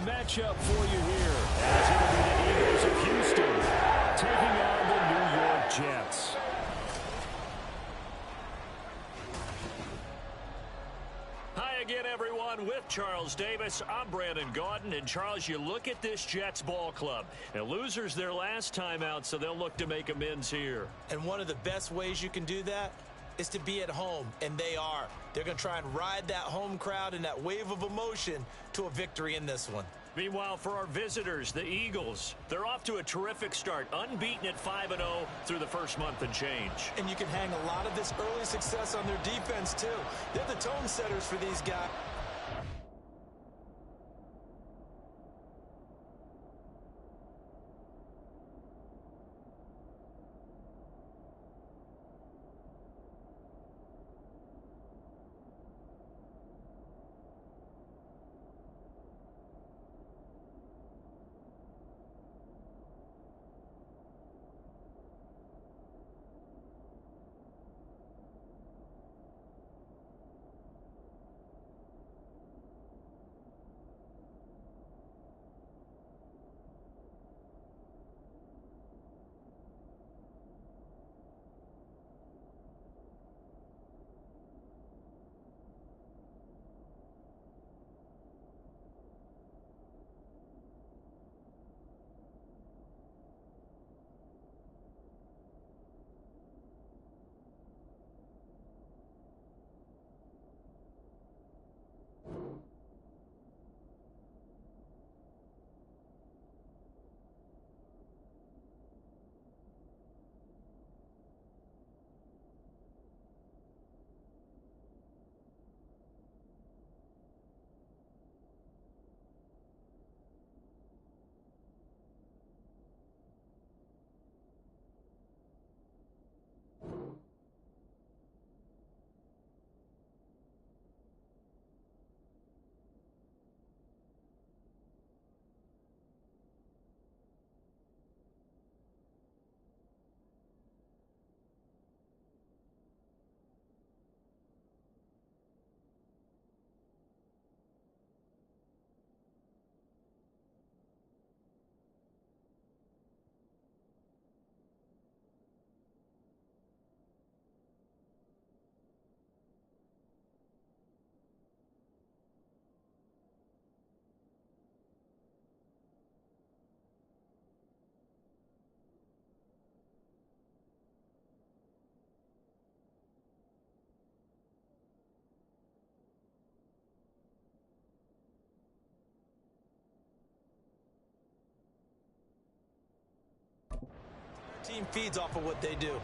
Matchup for you here as it'll be the Eagles of Houston taking on the New York Jets. Hi again, everyone. With Charles Davis, I'm Brandon Gaudin. And Charles, you look at this Jets ball club. And losers their last time out, so they'll look to make amends here. And one of the best ways you can do that is to be at home, and they are. They're going to try and ride that home crowd and that wave of emotion to a victory in this one. Meanwhile, for our visitors, the Eagles, they're off to a terrific start, unbeaten at 5-0 through the first month and change. And you can hang a lot of this early success on their defense, too. They're the tone setters for these guys. Team feeds off of what they do.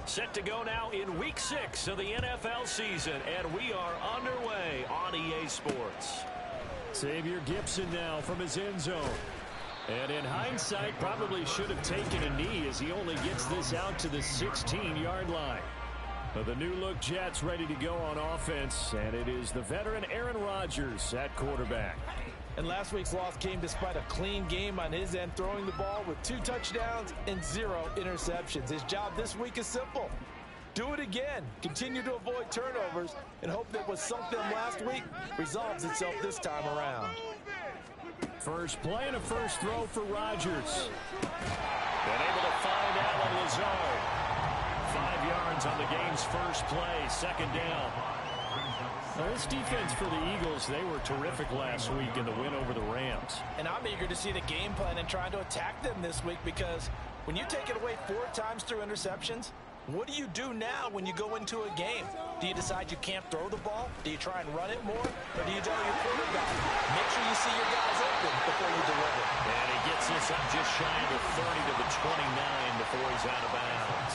Set to go now in Week 6 of the NFL season, and we are underway on EA Sports. Xavier Gipson now from his end zone. And in hindsight, probably should have taken a knee as he only gets this out to the 16-yard line. But the new-look Jets ready to go on offense, and it is the veteran Aaron Rodgers at quarterback. And last week's loss came despite a clean game on his end, throwing the ball with 2 touchdowns and 0 interceptions. His job this week is simple. Do it again. Continue to avoid turnovers and hope that what sunk them last week resolves itself this time around. First play and a first throw for Rodgers. And able to find Allen Lazard. 5 yards on the game's first play, second down. Well, this defense for the Eagles, they were terrific last week in the win over the Rams. And I'm eager to see the game plan and trying to attack them this week, because when you take it away 4 times through interceptions, what do you do now when you go into a game? Do you decide you can't throw the ball? Do you try and run it more? Or do you tell your quarterback, make sure you see your guys open before you deliver? And he gets this up just shy of the 30 to the 29 before he's out of bounds.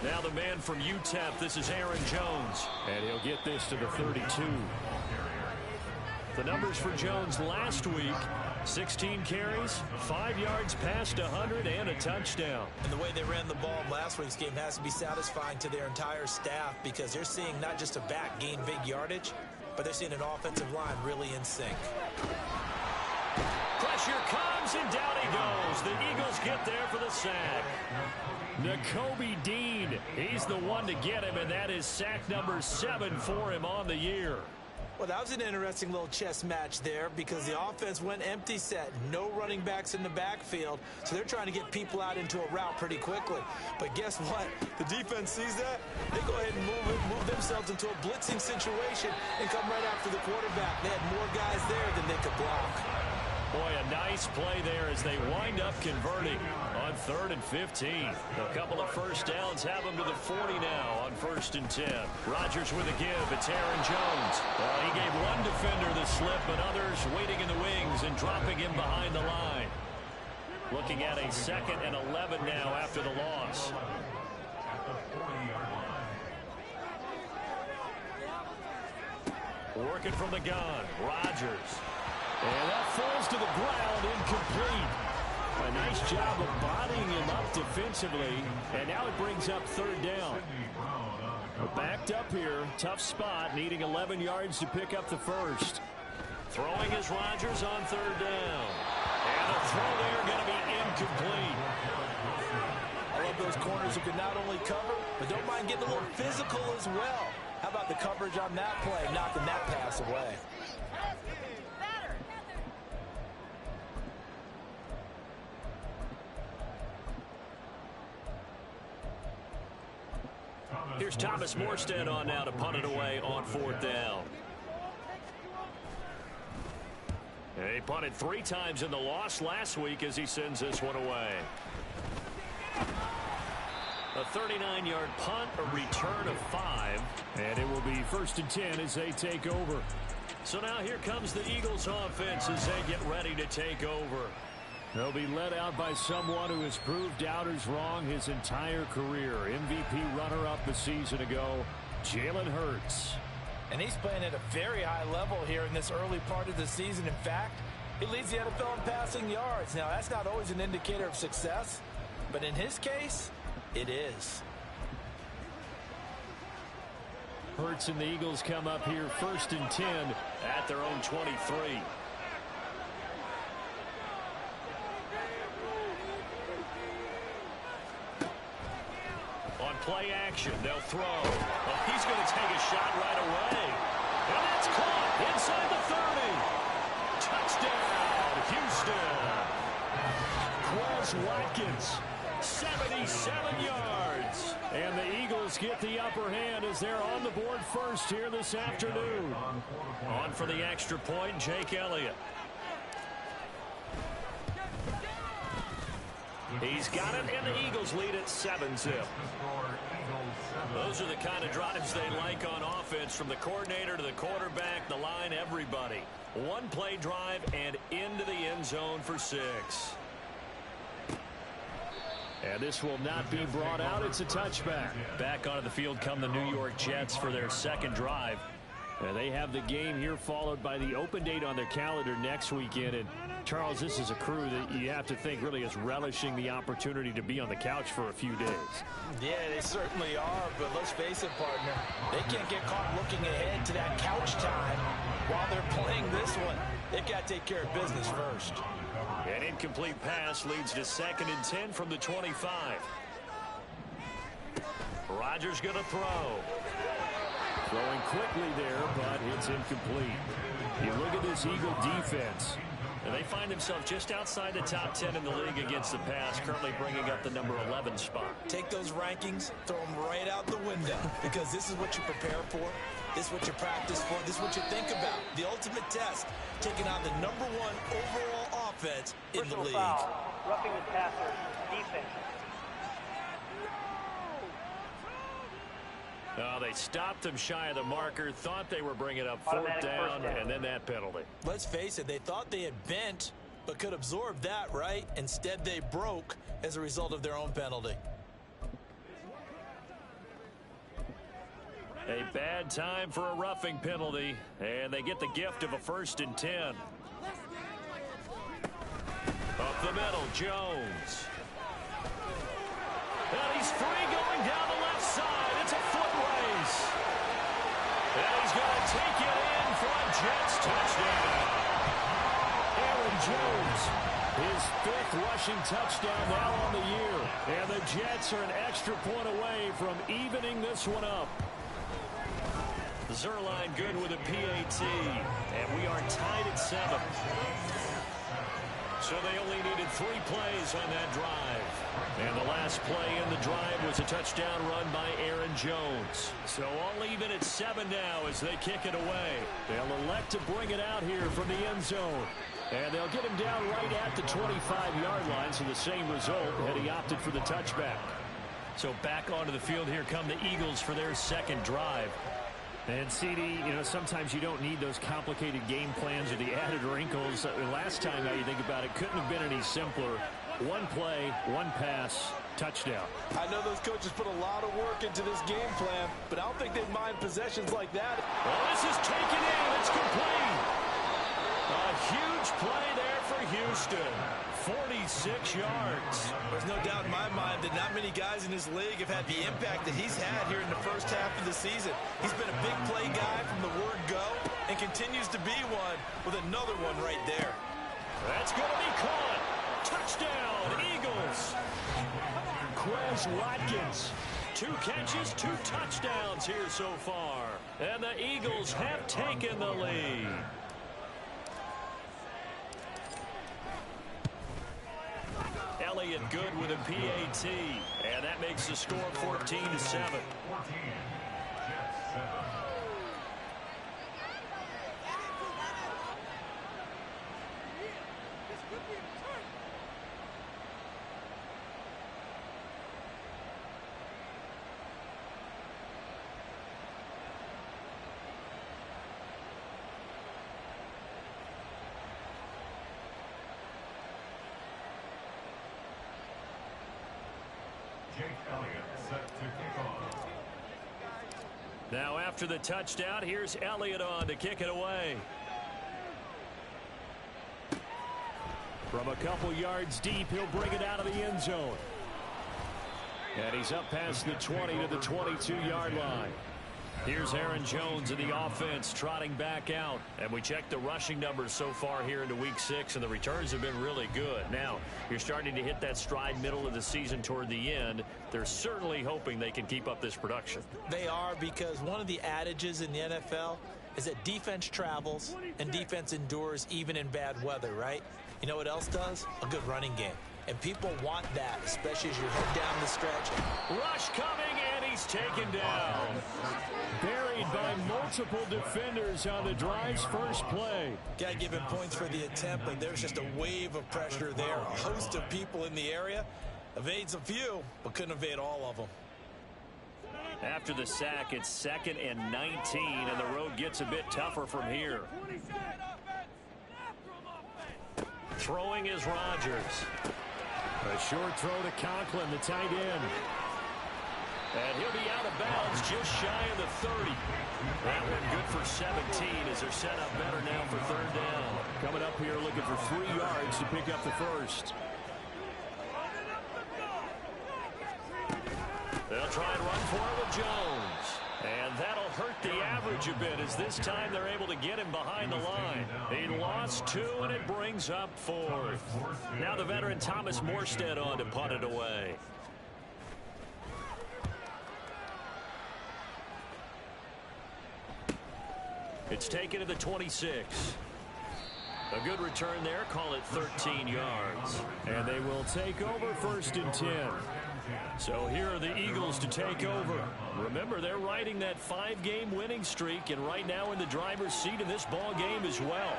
Now the man from UTEP, this is Aaron Jones. And he'll get this to the 32. The numbers for Jones last week, 16 carries, 5 yards past 100, and a touchdown. And the way they ran the ball in last week's game has to be satisfying to their entire staff, because they're seeing not just a back gain big yardage, but they're seeing an offensive line really in sync. Pressure comes, and down he goes. the Eagles get there for the sack. Nakobe Dean, he's the one to get him, and that is sack number 7 for him on the year. Well, that was an interesting little chess match there because the offense went empty set. No running backs in the backfield, so they're trying to get people out into a route pretty quickly. But guess what? The defense sees that. They go ahead and move themselves into a blitzing situation and come right after the quarterback. They had more guys there than they could block. Boy, a nice play there as they wind up converting on 3rd and 15. A couple of first downs have them to the 40 now on 1st and 10. Rodgers with a give. It's Aaron Jones. He gave one defender the slip, but others waiting in the wings and dropping him behind the line. Looking at a 2nd and 11 now after the loss. Working from the gun. Rodgers. And that falls to the ground, incomplete. A nice job of bodying him up defensively, and now it brings up 3rd down. Backed up here, tough spot, needing 11 yards to pick up the first. Throwing is Rodgers on 3rd down. And a throw there going to be incomplete. I love those corners who can not only cover, but don't mind getting a little physical as well. How about the coverage on that play, knocking that pass away? Here's Thomas Morstead on now to punt it away on 4th down. He punted 3 times in the loss last week as he sends this one away. A 39-yard punt, a return of 5. And it will be 1st and 10 as they take over. So now here comes the Eagles offense as they get ready to take over. They'll be led out by someone who has proved doubters wrong his entire career. MVP runner-up a season ago, Jalen Hurts. And he's playing at a very high level here in this early part of the season. In fact, he leads the NFL in passing yards. Now, that's not always an indicator of success, but in his case, it is. Hurts and the Eagles come up here 1st and 10 at their own 23. Play action. They'll throw. Well, he's going to take a shot right away. And that's caught inside the 30. Touchdown, Houston. Quez Watkins, 77 yards. And the Eagles get the upper hand as they're on the board first here this afternoon. On for the extra point, Jake Elliott. He's got it, and the Eagles lead at 7-zip. Those are the kind of drives they like on offense, from the coordinator to the quarterback, the line, everybody. One play drive and into the end zone for 6. And this will not be brought out. It's a touchback. Back onto the field come the New York Jets for their 2nd drive. And they have the game here followed by the open date on their calendar next weekend. And Charles, this is a crew that you have to think really is relishing the opportunity to be on the couch for a few days. Yeah, they certainly are, but let's face it, partner. They can't get caught looking ahead to that couch time while they're playing this one. They've got to take care of business first. An incomplete pass leads to 2nd and 10 from the 25. Rodgers going to throw. Throwing quickly there, but it's incomplete. You look at this Eagle defense, and they find themselves just outside the top 10 in the league against the pass, currently bringing up the number 11 spot. Take those rankings, throw them right out the window, because this is what you prepare for. This is what you practice for. This is what you think about. The ultimate test, taking on the #1 overall offense in the league. Foul. Roughing the passer, defense. Oh, they stopped him shy of the marker, thought they were bringing up 4th down, and then that penalty. Let's face it, they thought they had bent, but could absorb that, right? Instead, they broke as a result of their own penalty. A bad time for a roughing penalty, and they get the gift of a 1st and 10. Up the middle, Jones. And he's free going down the left side. It's a foot race. And he's going to take it in for a Jets touchdown. Aaron Jones His 5th rushing touchdown now on the year. And the Jets are an extra point away from evening this one up. Zerline good with a PAT. And we are tied at 7. So they only needed 3 plays on that drive. And the last play in the drive was a touchdown run by Aaron Jones. So all even at 7 now as they kick it away. They'll elect to bring it out here from the end zone. And they'll get him down right at the 25-yard line, so the same result had he opted for the touchback. So back onto the field here come the Eagles for their 2nd drive. And CD, you know, sometimes you don't need those complicated game plans or the added wrinkles. Last time, now you think about it, couldn't have been any simpler. 1 play, 1 pass, touchdown. I know those coaches put a lot of work into this game plan, but I don't think they'd mind possessions like that. Well, this is taken in. It's complete. A huge play there for Houston. 46 yards. There's no doubt in my mind that not many guys in this league have had the impact that he's had here in the first half of the season. He's been a big play guy from the word go and continues to be one with another one right there. That's going to be caught. Touchdown, Eagles. Quez Watkins. 2 catches, 2 touchdowns here so far. And the Eagles have taken the lead. Elliott good with a PAT. And that makes the score 14-7. Now after the touchdown, here's Elliott on to kick it away. From a couple yards deep, he'll bring it out of the end zone. And he's up past the 20 to the 22-yard line. Here's Aaron Jones in the offense trotting back out. And we check the rushing numbers so far here into week 6, and the returns have been really good. Now, you're starting to hit that stride middle of the season toward the end. They're certainly hoping they can keep up this production. They are, because one of the adages in the NFL is that defense travels and defense endures even in bad weather, right? You know what else does? A good running game. And people want that, especially as you head down the stretch. Rush coming, and he's taken down. Buried by multiple defenders on the drive's first play. Got to give him points for the attempt, but there's just a wave of pressure there. A host of people in the area. Evades a few, but couldn't evade all of them. After the sack, it's 2nd and 19, and the road gets a bit tougher from here. Throwing is Rodgers. A short throw to Conklin, the tight end. And he'll be out of bounds just shy of the 30. That one good for 17 as they're set up better now for 3rd down. Coming up here looking for 3 yards to pick up the first. They'll try and run for it with Jones. And that'll hurt the average a bit as this time they're able to get him behind the line. He lost 2, and it brings up 4th. Now the veteran Thomas Morstead on to punt it away. It's taken to the 26. A good return there. Call it 13 yards. And they will take over 1st and 10. So here are the Eagles to take over. Remember, they're riding that 5-game winning streak, and right now in the driver's seat in this ball game as well.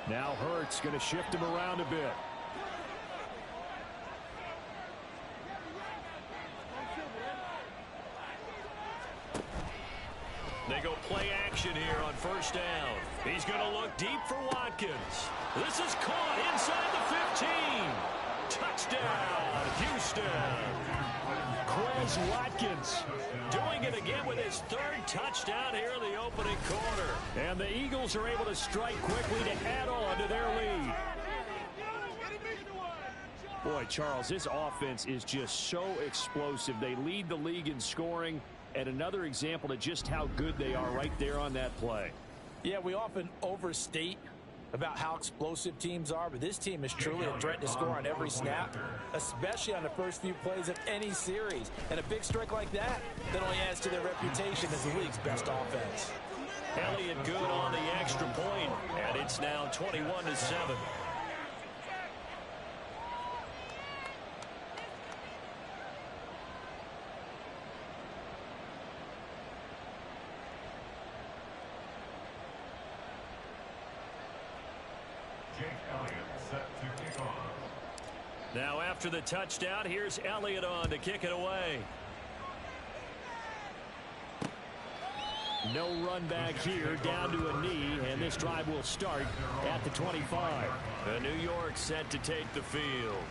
Now Hurts going to shift him around a bit. They go play action here on 1st down. He's going to look deep for Watkins. This is caught inside the 15. Touchdown, Houston. Quez Watkins doing it again with his 3rd touchdown here in the opening quarter. And the Eagles are able to strike quickly to add on to their lead. Boy, Charles, this offense is just so explosive. They lead the league in scoring, and another example of just how good they are right there on that play. Yeah, we often overstate about how explosive teams are, but this team is truly a threat to score on every snap, especially on the first few plays of any series. And a big strike like that only adds to their reputation as the league's best offense. Elliott good on the extra point, and it's now 21-7. Now after the touchdown, here's Elliott on to kick it away. No run back here, down to a knee, and this drive will start at the 25. The New York set to take the field.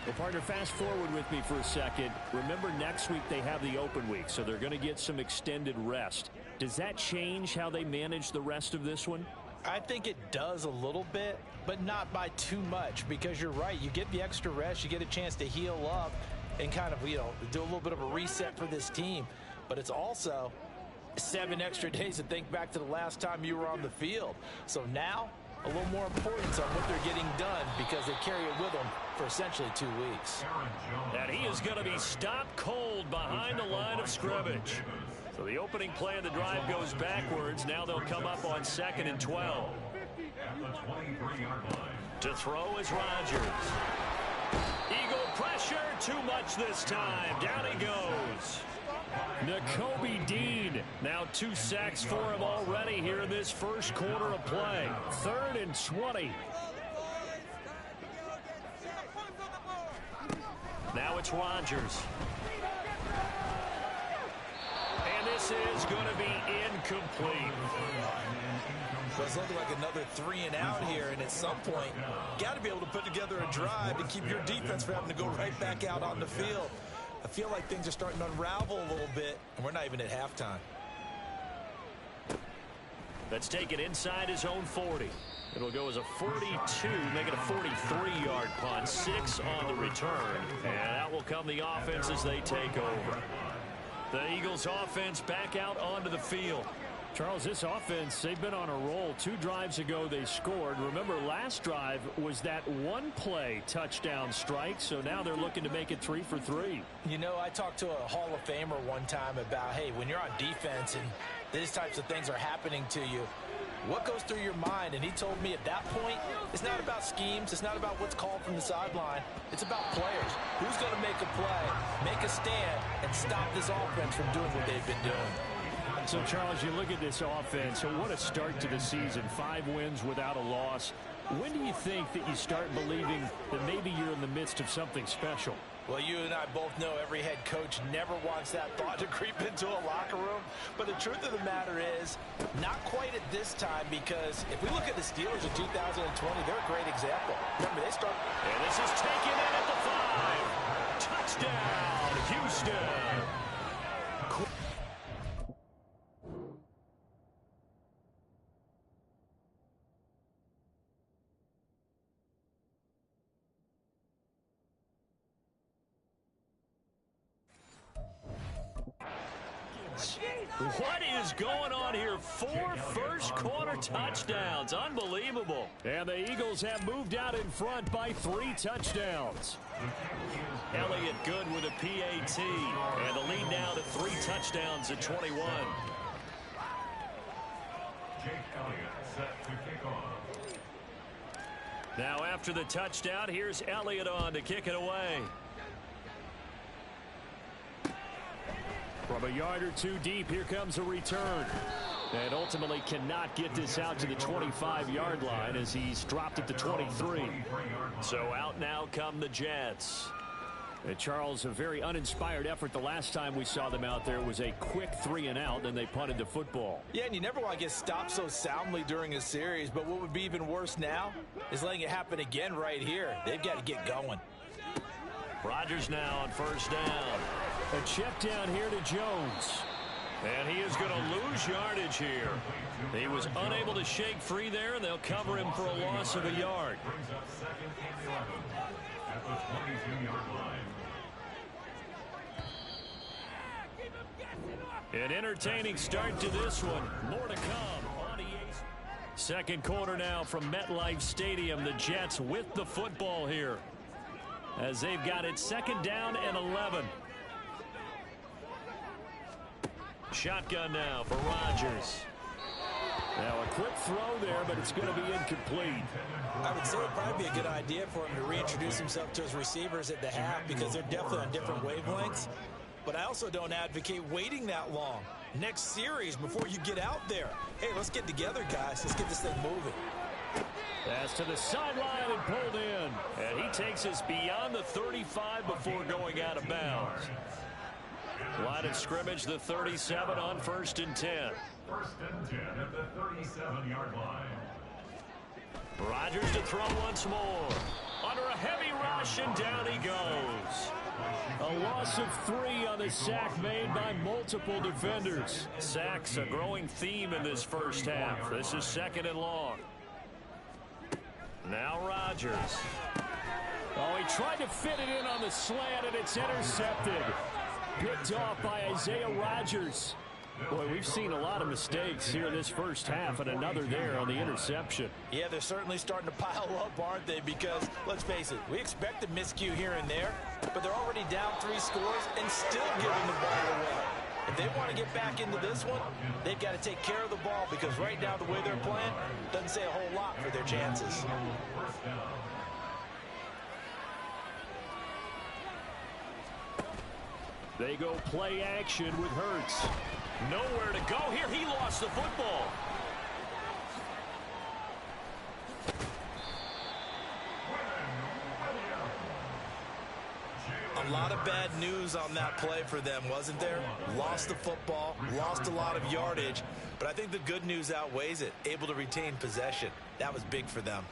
Well, partner, fast forward with me for a second. Remember, next week they have the open week, so they're going to get some extended rest. Does that change how they manage the rest of this one? I think it does a little bit, but not by too much, because you're right. You get the extra rest, you get a chance to heal up and kind of, do a little bit of a reset for this team. But it's also 7 extra days to think back to the last time you were on the field. So now, a little more importance on what they're getting done because they carry it with them for essentially 2 weeks. And he is going to be stopped cold behind the line of scrimmage. So the opening play of the drive goes backwards. Now they'll come up on 2nd and 12. To throw is Rodgers. Eagle pressure, too much this time. Down he goes. Nakobe Dean, now 2 sacks for him already here in this first quarter of play. 3rd and 20. Now it's Rodgers. And this is going to be incomplete. It's looking like another 3 and out here, and at some point, got to be able to put together a drive to keep your defense from having to go right back out on the field. I feel like things are starting to unravel a little bit, and we're not even at halftime. Let's take it inside his own 40. It'll go as a 42, make it a 43-yard punt, 6 on the return. And out will come the offense as they take over. The Eagles offense back out onto the field. Charles, this offense, they've been on a roll. 2 drives ago they scored. Remember, last drive was that one-play touchdown strike, so now they're looking to make it 3 for 3. You know, I talked to a Hall of Famer one time about, hey, when you're on defense and these types of things are happening to you, what goes through your mind? And he told me at that point, it's not about schemes. It's not about what's called from the sideline. It's about players. Who's going to make a play, make a stand, and stop this offense from doing what they've been doing? So, Charles, you look at this offense, so what a start to the season. 5 wins without a loss. When do you think that you start believing that maybe you're in the midst of something special? Well, you and I both know every head coach never wants that thought to creep into a locker room. But the truth of the matter is, not quite at this time, because if we look at the Steelers in 2020, they're a great example. Remember, they start... And this is taken in at the 5. Touchdown, Houston. What is going on here? 4 first-quarter touchdowns. Unbelievable. And the Eagles have moved out in front by 3 touchdowns. Elliott good with a PAT. And the lead now to 3 touchdowns at 21. Now after the touchdown, here's Elliott on to kick it away. From a yard or 2 deep, here comes a return. And ultimately cannot get this out to the 25-yard line as he's dropped at the 23. So out now come the Jets. And Charles, a very uninspired effort. The last time we saw them out there was a quick 3 and out, and they punted the football. Yeah, and you never want to get stopped so soundly during a series, but what would be even worse now is letting it happen again right here. They've got to get going. Rodgers now on first down. A check down here to Jones. And he is going to lose yardage here. He was unable to shake free there, and they'll cover him for a loss of a yard. An entertaining start to this one. More to come on EA. Second quarter now from MetLife Stadium. The Jets with the football here as they've got it second down and 11. Shotgun now for Rodgers. Now a quick throw there, but it's going to be incomplete. I would say it would probably be a good idea for him to reintroduce himself to his receivers at the half because they're definitely on different wavelengths. But I also don't advocate waiting that long. Next series before you get out there. Hey, let's get together, guys. Let's get this thing moving. Pass to the sideline and pulled in. And he takes us beyond the 35 before going out of bounds. Line of scrimmage, the 37 on 1st and 10. 1st and 10 at the 37-yard line. Rodgers to throw once more. Under a heavy rush, and down he goes. A loss of 3 on the sack made by multiple defenders. Sacks a growing theme in this first half. This is 2nd and long. Now Rodgers. Oh, he tried to fit it in on the slant, and it's intercepted. Picked off by Isaiah Rodgers. Boy, we've seen a lot of mistakes here this first half, and another there on the interception. Yeah, they're certainly starting to pile up, aren't they? Because, let's face it, we expect a miscue here and there, but they're already down 3 scores and still giving the ball away. If they want to get back into this one, they've got to take care of the ball because right now the way they're playing doesn't say a whole lot for their chances. They go play action with Hurts. Nowhere to go here. He lost the football. A lot of bad news on that play for them, wasn't there? Lost the football, lost a lot of yardage, but I think the good news outweighs it. Able to retain possession. That was big for them.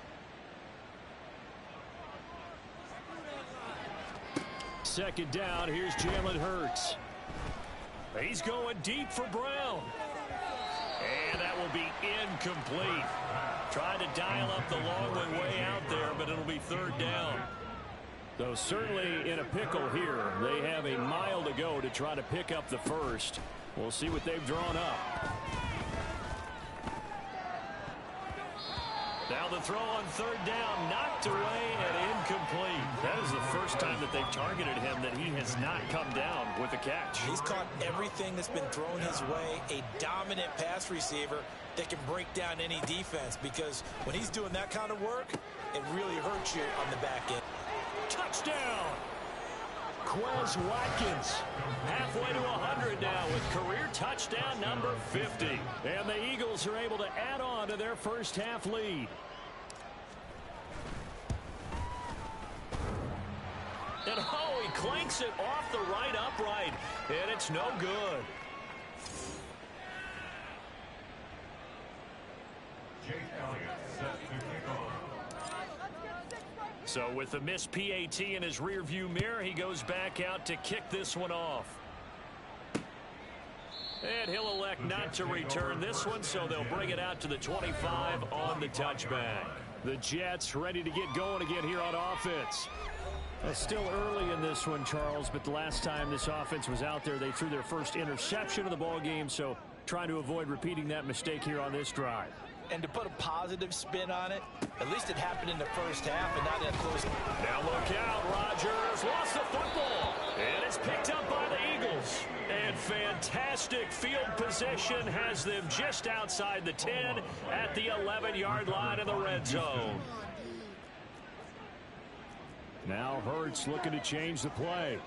Second down, here's Jalen Hurts. He's going deep for Brown. And that will be incomplete. Tried to dial up the long one way out there, but it'll be 3rd down. So certainly in a pickle here. They have a mile to go to try to pick up the first. We'll see what they've drawn up. Now the throw on 3rd down, knocked away and incomplete. That is the first time that they've targeted him that he has not come down with a catch. He's caught everything that's been thrown his way. A dominant pass receiver that can break down any defense because when he's doing that kind of work, it really hurts you on the back end. Touchdown! Quez Watkins halfway to 100 now with career touchdown number 50. And the Eagles are able to add on to their first half lead. And oh, he clanks it off the right upright. And it's no good. Jake Elliott set to kick off. So with the missed PAT in his rearview mirror, he goes back out to kick this one off. And he'll elect not to return this one, so they'll bring it out to the 25 on the touchback. The Jets ready to get going again here on offense. It's still early in this one, Charles, but the last time this offense was out there, they threw their first interception of the ball game, so trying to avoid repeating that mistake here on this drive. And to put a positive spin on it, at least it happened in the first half and not in a close. Now look out, Rodgers lost the football, and it's picked up by the Eagles. And fantastic field position has them just outside the 10 at the 11-yard line in the red zone. Now Hurts looking to change the play.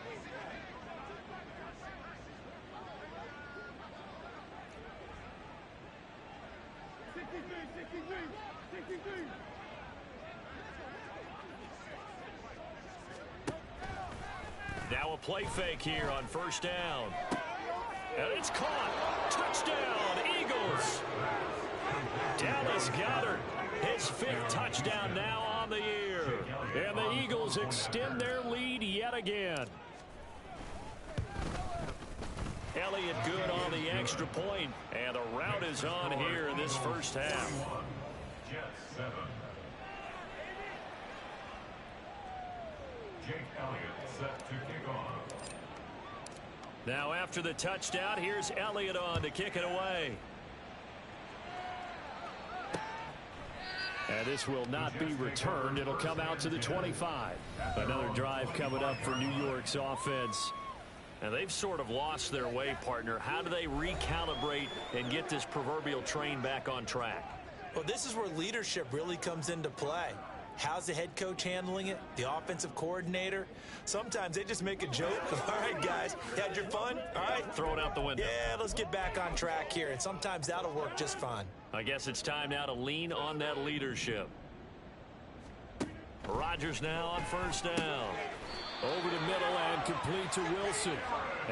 Now a play fake here on 1st down. And it's caught. Touchdown, Eagles. Dallas Goedert, his 5th touchdown now on the year. And the Eagles extend their lead yet again. Elliott good on the extra point, and the route is on here in this first half. Jets 7. Jake Elliott set to kick off. Now after the touchdown, here's Elliott on to kick it away. And this will not be returned. It'll come out to the 25. Another drive coming up for New York's offense. And they've sort of lost their way, partner. How do they recalibrate and get this proverbial train back on track? Well, this is where leadership really comes into play. How's the head coach handling it? The offensive coordinator? Sometimes they just make a joke. All right, guys, you had your fun? All right. Throw it out the window. Yeah, let's get back on track here. And sometimes that'll work just fine. I guess it's time now to lean on that leadership. Rodgers now on first down. Over the middle and complete to Wilson.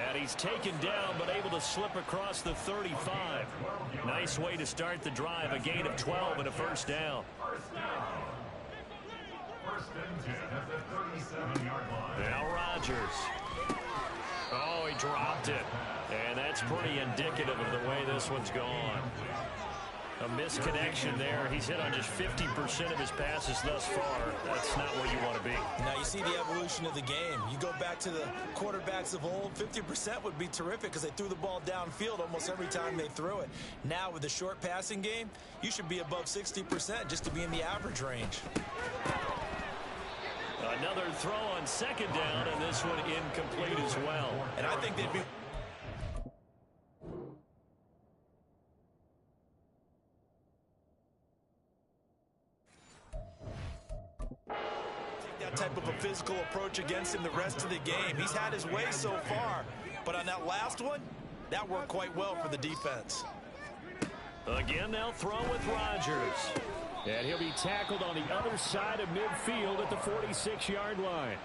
And he's taken down but able to slip across the 35. Nice way to start the drive. A gain of 12 and a first down. First and 10 at the 37-yard line. Now Rodgers. Oh, he dropped it. And that's pretty indicative of the way this one's gone. A misconnection there. He's hit on just 50% of his passes thus far. That's not where you want to be. Now you see the evolution of the game. You go back to the quarterbacks of old, 50% would be terrific because they threw the ball downfield almost every time they threw it. Now with the short passing game, you should be above 60% just to be in the average range. Another throw on second down, and this one incomplete as well. And I think they'd be... that type of a physical approach against him the rest of the game. He's had his way so far, but on that last one, that worked quite well for the defense. Again, they'll throw with Rodgers. And he'll be tackled on the other side of midfield at the 46-yard line.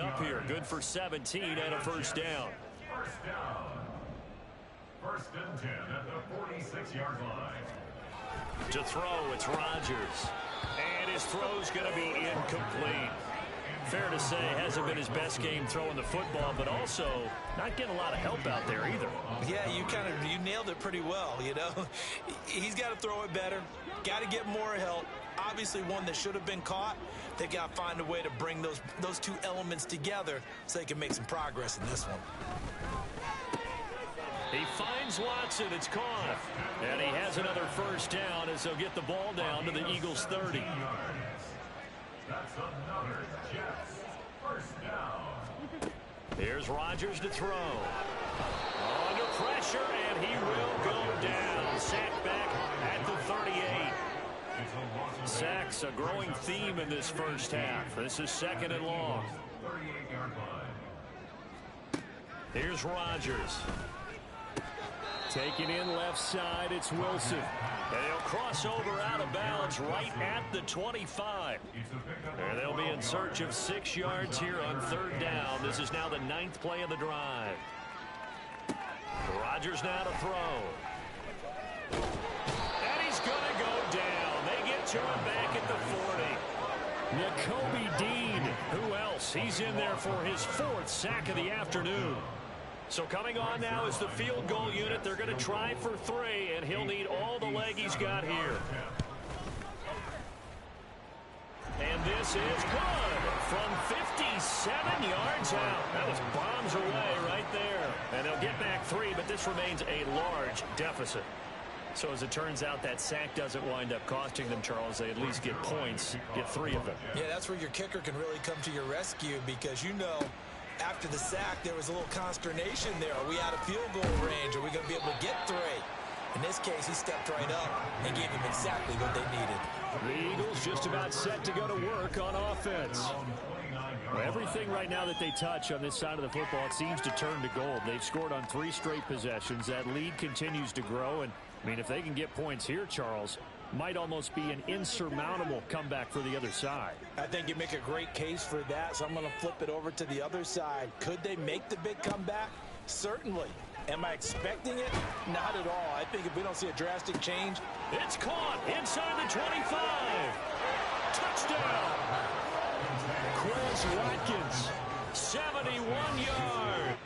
Up here, good for 17 and a first down. First down. First and 10 at the 46-yard line. To throw, it's Rodgers. And his throw's going to be incomplete. Fair to say, hasn't been his best game throwing the football, but also not getting a lot of help out there either. Yeah, you nailed it pretty well, you know. He's got to throw it better, got to get more help. Obviously one that should have been caught. They got to find a way to bring those two elements together so they can make some progress in this one. He finds Watson. It's caught. And he has another first down as they'll get the ball down to the Eagles' 30. That's another Jets first down. Here's Rodgers to throw. Under pressure, and he will go down. Sacked back at the 38. Sacks a growing theme in this first half. This is second and long. 38-yard line. Here's Rodgers. Taking in left side, it's Wilson. And he'll cross over out of bounds right at the 25. And they'll be in search of 6 yards here on third down. This is now the 9th play of the drive. Rodgers now to throw. And he's going to go down. They get to him back at the 40. Nakobe Dean. Who else? He's in there for his 4th sack of the afternoon. So coming on now is the field goal unit. They're going to try for 3, and he'll need all the leg he's got here. And this is good from 57 yards out. That was bombs away right there. And they'll get back 3, but this remains a large deficit. So as it turns out, that sack doesn't wind up costing them, Charles. They at least get points, get 3 of them. Yeah, that's where your kicker can really come to your rescue because you know after the sack, there was a little consternation there. Are we out of field goal range? Are we going to be able to get 3? In this case, he stepped right up and gave them exactly what they needed. The Eagles just about set to go to work on offense. Well, everything right now that they touch on this side of the football, it seems to turn to gold. They've scored on 3 straight possessions. That lead continues to grow. And, I mean, if they can get points here, Charles, might almost be an insurmountable comeback for the other side. I think you make a great case for that, so I'm going to flip it over to the other side. Could they make the big comeback? Certainly. Am I expecting it? Not at all. I think if we don't see a drastic change. It's caught inside the 25. Touchdown. Chris Watkins, 71 yards.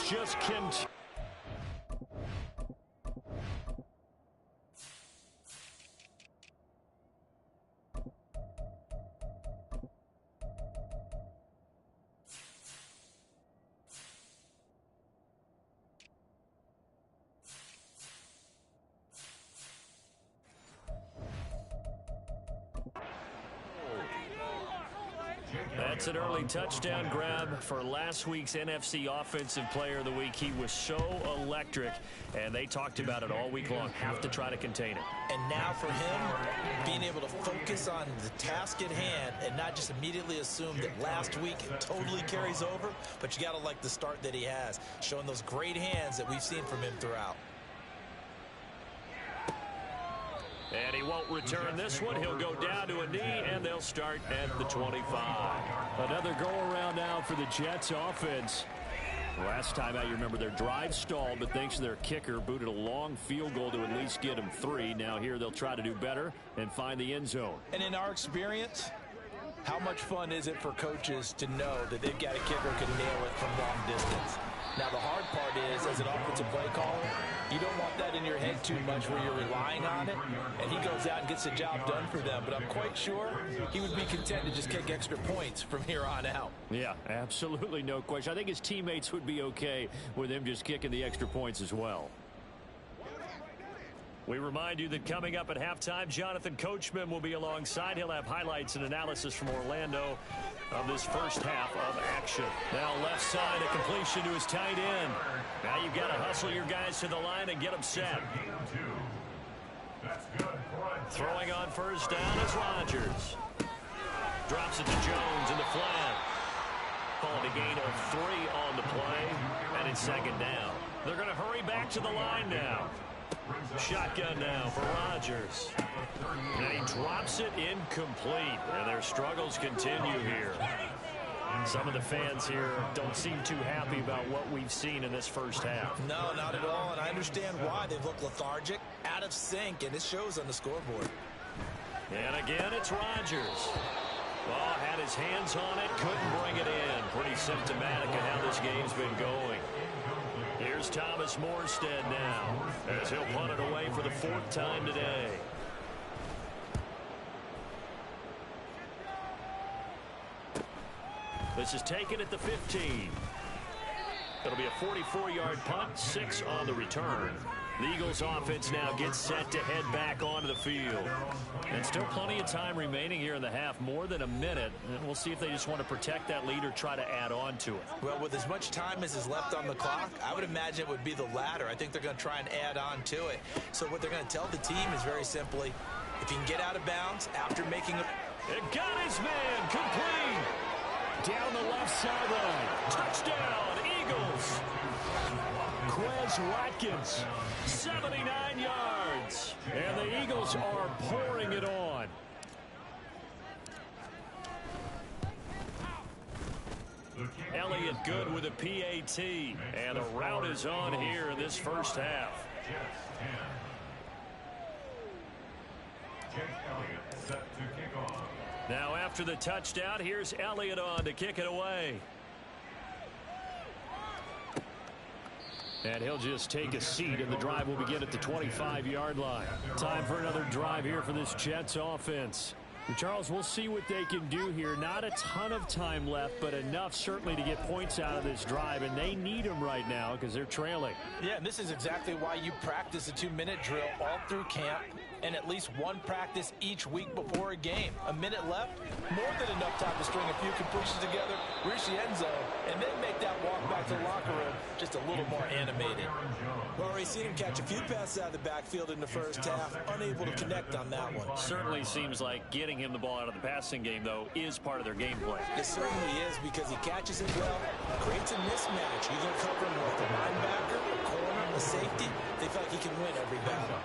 just continue. That's an early touchdown grab for last week's NFC Offensive Player of the Week. He was so electric, and they talked about it all week long. Have to try to contain it. And now for him, being able to focus on the task at hand and not just immediately assume that last week it totally carries over, but you got to like the start that he has, showing those great hands that we've seen from him throughout. And he won't return this one. He'll go down to a knee, and they'll start at the 25. Another go-around now for the Jets offense. Last time out, you remember their drive stalled, but thanks to their kicker, booted a long field goal to at least get them 3. Now here they'll try to do better and find the end zone. And in our experience, how much fun is it for coaches to know that they've got a kicker who can nail it from long distance? Now, the hard part is, as an offensive play caller, you don't want that in your head too much where you're relying on it, and he goes out and gets the job done for them. But I'm quite sure he would be content to just kick extra points from here on out. Yeah, absolutely no question. I think his teammates would be okay with him just kicking the extra points as well. We remind you that coming up at halftime, Jonathan Coachman will be alongside. He'll have highlights and analysis from Orlando of this first half of action. Now left side, a completion to his tight end. Now you've got to hustle your guys to the line and get them set. Throwing on first down is Rodgers. Drops it to Jones in the flat. Called a gain of 3 on the play, and it's second down. They're going to hurry back to the line now. Shotgun now for Rodgers. And he drops it incomplete. And their struggles continue here. Some of the fans here don't seem too happy about what we've seen in this first half. No, not at all. And I understand why. They've looked lethargic, out of sync, and it shows on the scoreboard. And again, it's Rodgers. Well, had his hands on it, couldn't bring it in. Pretty symptomatic of how this game's been going. Here's Thomas Morstead now, as he'll punt it away for the 4th time today. This is taken at the 15. It'll be a 44-yard punt, 6 on the return. The Eagles offense now gets set to head back onto the field. And still plenty of time remaining here in the half, more than a minute. And we'll see if they just want to protect that lead or try to add on to it. Well, with as much time as is left on the clock, I would imagine it would be the latter. I think they're going to try and add on to it. So what they're going to tell the team is very simply, if you can get out of bounds after making a... It got his man complete. Down the left sideline. Touchdown, Eagles. Quez Watkins, 79 yards. And the Eagles are pouring it on. Elliott good with a PAT. And the route is on here in this first half. Now after the touchdown, here's Elliott on to kick it away. And he'll just take a seat, and the drive will begin at the 25-yard line. Time for another drive here for this Jets offense. And Charles, we'll see what they can do here. Not a ton of time left, but enough certainly to get points out of this drive, and they need them right now because they're trailing. Yeah, and this is exactly why you practice a 2-minute drill all through camp and at least one practice each week before a game. A minute left, more than enough time to string a few completions together, reach the end zone, and then make that walk back to the locker room just a little more animated. We've already seen him catch a few passes out of the backfield in the first half, unable to connect on that one. Certainly seems like getting him the ball out of the passing game, though, is part of their game plan. It certainly is, because he catches it well, creates a mismatch. You can cover him with a linebacker, a corner, a safety. They feel like he can win every battle.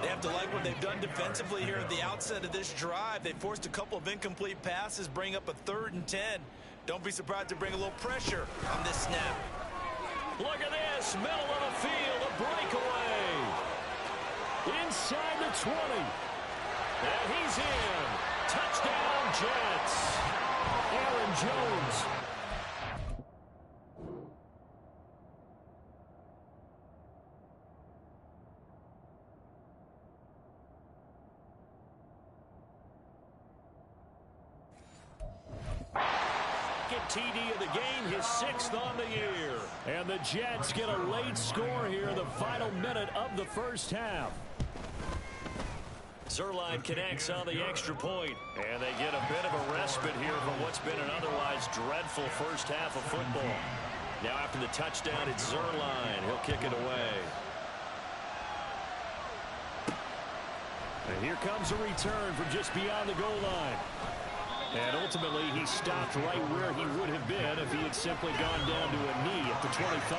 They have to like what they've done defensively here at the outset of this drive. They forced a couple of incomplete passes, bring up a 3rd and 10. Don't be surprised to bring a little pressure on this snap. Look at this, middle of the field, a breakaway. Inside the 20. And he's in. Touchdown, Jets. Aaron Jones. TD of the game, his 6th on the year. And the Jets get a late score here in the final minute of the first half. Zerline connects on the extra point, and they get a bit of a respite here from what's been an otherwise dreadful first half of football. Now after the touchdown, it's Zerline. He'll kick it away. And here comes a return from just beyond the goal line. And ultimately, he stopped right where he would have been if he had simply gone down to a knee at the 25.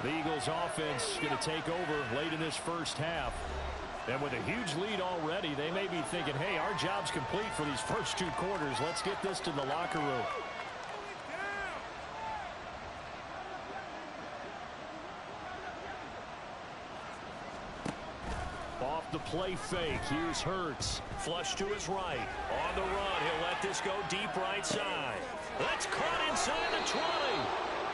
The Eagles offense going to take over late in this first half. And with a huge lead already, they may be thinking, hey, our job's complete for these first 2 quarters. Let's get this to the locker room. Off the play fake, here's Hurts. Flush to his right. On the run, he'll let this go deep right side. That's caught inside the 20.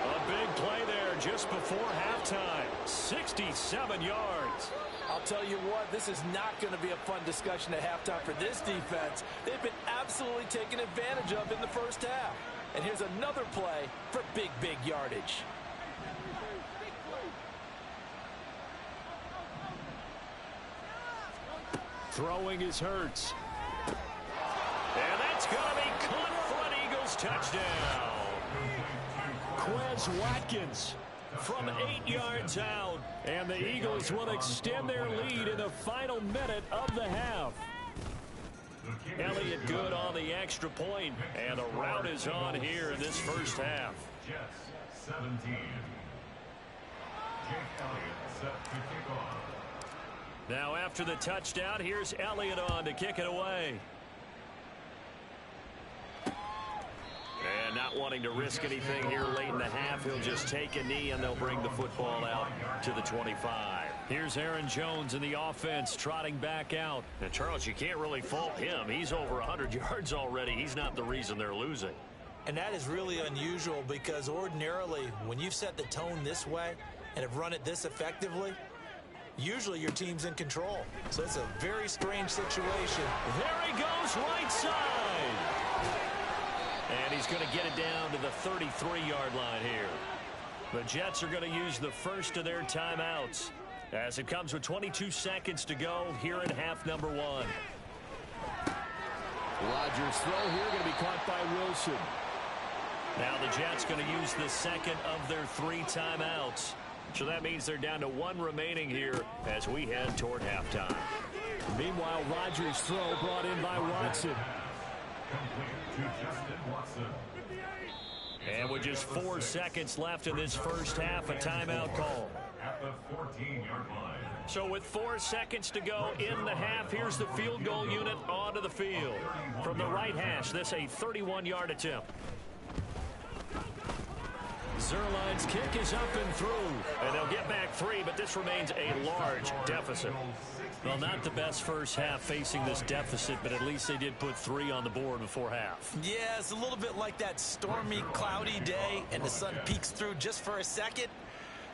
A big play there just before halftime. 67 yards. I'll tell you what, this is not going to be a fun discussion at halftime for this defense. They've been absolutely taken advantage of in the first half. And here's another play for big yardage. Throwing is Hurts. And that's going to be caught for an Eagles touchdown. Quez Watkins from 8 yards out. And the Eagles will extend their lead in the final minute of the half. Elliott good on the extra point, and the rout is on here in this first half. Jets 17. Jake Elliott set to kick off. Now after the touchdown, here's Elliott on to kick it away. And not wanting to risk anything here late in the half, he'll just take a knee and they'll bring the football out to the 25. Here's Aaron Jones in the offense trotting back out. And Charles, you can't really fault him. He's over 100 yards already. He's not the reason they're losing. And that is really unusual because ordinarily when you've set the tone this way and have run it this effectively, usually your team's in control. So it's a very strange situation. There he goes right side. And he's going to get it down to the 33-yard line here. The Jets are going to use the first of their timeouts as it comes with 22 seconds to go here in half number 1. Rodgers' throw here going to be caught by Wilson. Now the Jets going to use the second of their 3 timeouts. So that means they're down to 1 remaining here as we head toward halftime. Meanwhile, Rodgers' throw brought in by Watson. Complete to Justin Watson. And with just 4 seconds left in this first half, a timeout call. At the 14-yard line. So with 4 seconds to go in the half, here's the field goal unit onto the field. From the right hash, this a 31-yard attempt. Zerline's kick is up and through. And they'll get back 3, but this remains a large deficit. Well, not the best first half facing this deficit, but at least they did put 3 on the board before half. Yeah, it's a little bit like that stormy, cloudy day, and the sun peeks through just for a second.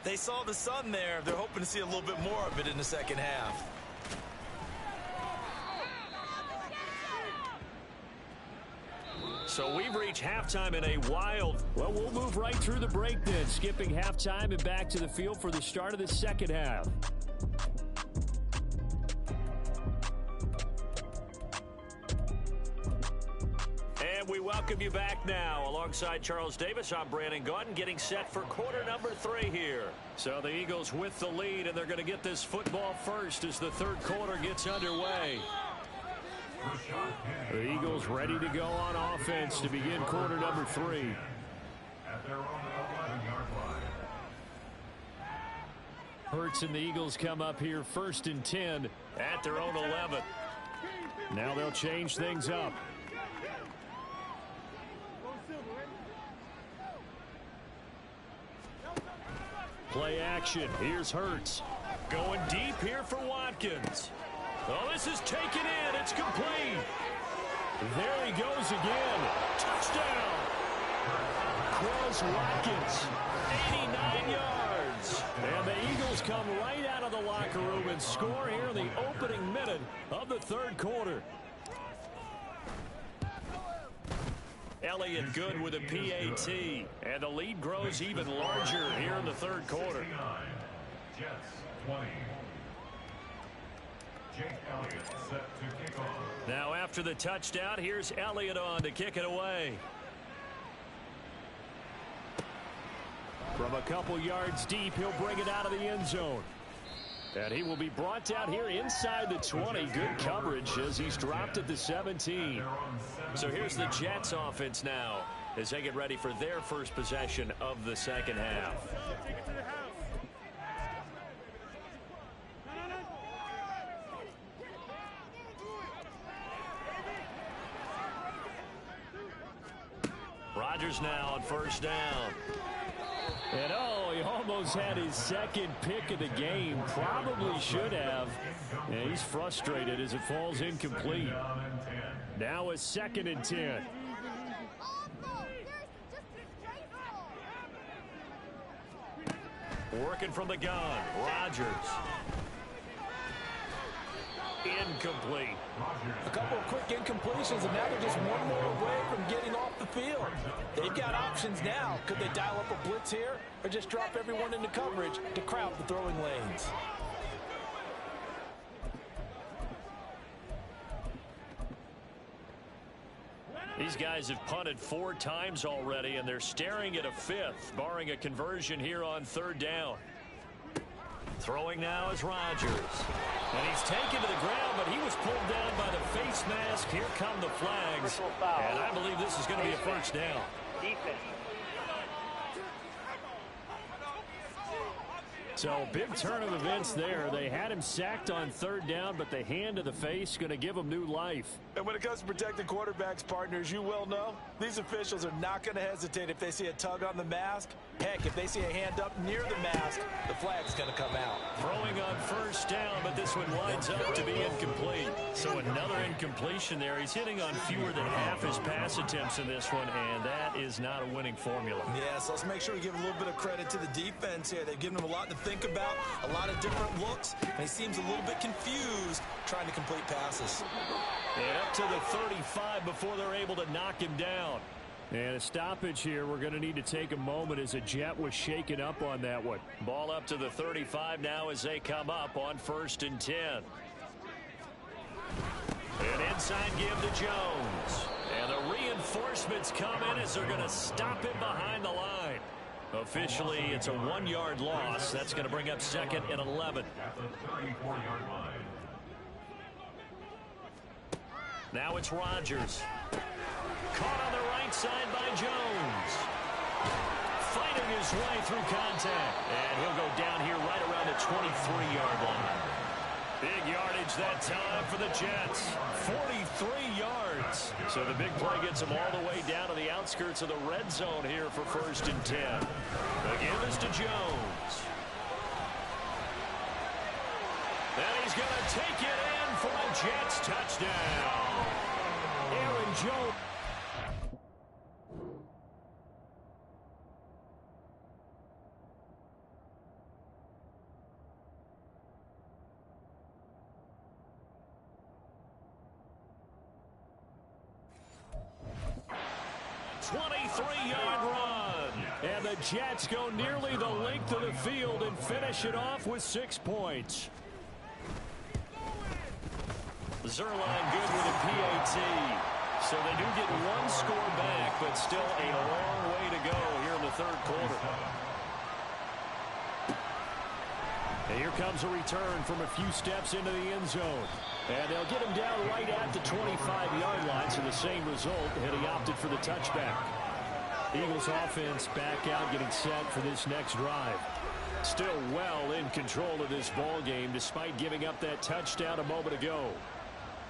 They saw the sun there. They're hoping to see a little bit more of it in the second half. So we've reached halftime in a wild. Well, we'll move right through the break then, skipping halftime and back to the field for the start of the second half. And we welcome you back now. Alongside Charles Davis, I'm Brandon Gaudin, getting set for quarter number 3 here. So the Eagles with the lead, and they're going to get this football first as the third quarter gets underway. The Eagles ready to go on offense to begin quarter number 3. At their own 11-yard line. Hurts and the Eagles come up here 1st and 10 at their own 11. Now they'll change things up. Play action. Here's Hurts. Going deep here for Watkins. Oh, this is taken in. It's complete. There he goes again. Touchdown. Quez Watkins, 89 yards. And the Eagles come right out of the locker room and score here in the opening minute of the third quarter. Elliott good with a PAT. And the lead grows even larger here in the third quarter. Jets 20. Jake Elliott set to kick off. Now after the touchdown, here's Elliott on to kick it away. From a couple yards deep, he'll bring it out of the end zone. And he will be brought down here inside the 20. Good coverage as he's dropped at the 17. So here's the Jets offense now as they get ready for their first possession of the second half. Rodgers now on first down. And oh, he almost had his second pick of the game. Probably should have. And he's frustrated as it falls incomplete. Now a 2nd and 10. Working from the gun. Rodgers. Incomplete. A couple of quick incompletions, and now they're just one more away from getting off the field. They've got options now. Could they dial up a blitz here or just drop everyone into coverage to crowd the throwing lanes? These guys have punted 4 times already, and they're staring at a 5th, barring a conversion here on 3rd down. Throwing now is Rodgers. And he's taken to the ground, but he was pulled down by the face mask. Here come the flags. And I believe this is going to be a first down. Defense. So big turn of events there. They had him sacked on 3rd down, but the hand to the face going to give him new life. And when it comes to protecting quarterbacks, partners, you well know, these officials are not going to hesitate if they see a tug on the mask. Heck, if they see a hand up near the mask, the flag's going to come out. Throwing on first down, but this one winds up to be incomplete. So another incompletion there. He's hitting on fewer than half his pass attempts in this one, and that is not a winning formula. Yeah, so let's make sure we give a little bit of credit to the defense here. They've given him a lot to think about, a lot of different looks, and he seems a little bit confused trying to complete passes. And up to the 35 before they're able to knock him down. And a stoppage here. We're going to need to take a moment as a Jet was shaken up on that one. Ball up to the 35 now as they come up on 1st and 10. An inside give to Jones. And the reinforcements come in as they're going to stop him behind the line. Officially, it's a 1-yard loss. That's going to bring up 2nd and 11. At the 34-yard line. Now it's Rodgers. Caught on the right side by Jones. Fighting his way through contact. And he'll go down here right around the 23-yard line. Big yardage that time for the Jets. 43 yards. So the big play gets them all the way down to the outskirts of the red zone here for 1st and 10. The give is to Jones. And he's going to take it in for a Jets touchdown. Aaron Jones. And the Jets go nearly the length of the field and finish it off with 6 points. Zerline good with a PAT. So they do get 1 score back, but still a long way to go here in the 3rd quarter. And here comes a return from a few steps into the end zone. And they'll get him down right at the 25-yard line, so the same result, and he opted for the touchback. Eagles offense back out, getting set for this next drive. Still well in control of this ball game, despite giving up that touchdown a moment ago.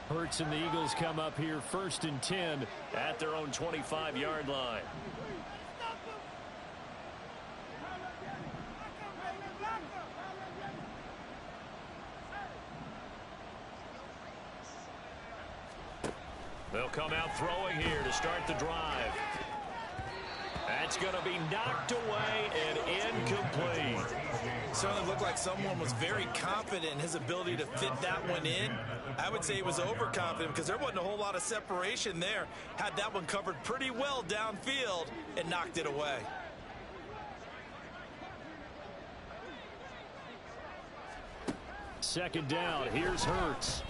Hurts and the Eagles come up here 1st and 10 at their own 25-yard line. They'll come out throwing here to start the drive. That's going to be knocked away and incomplete. Certainly looked like someone was very confident in his ability to fit that one in. I would say he was overconfident because there wasn't a whole lot of separation there. Had that one covered pretty well downfield and knocked it away. Second down. Here's Hurts.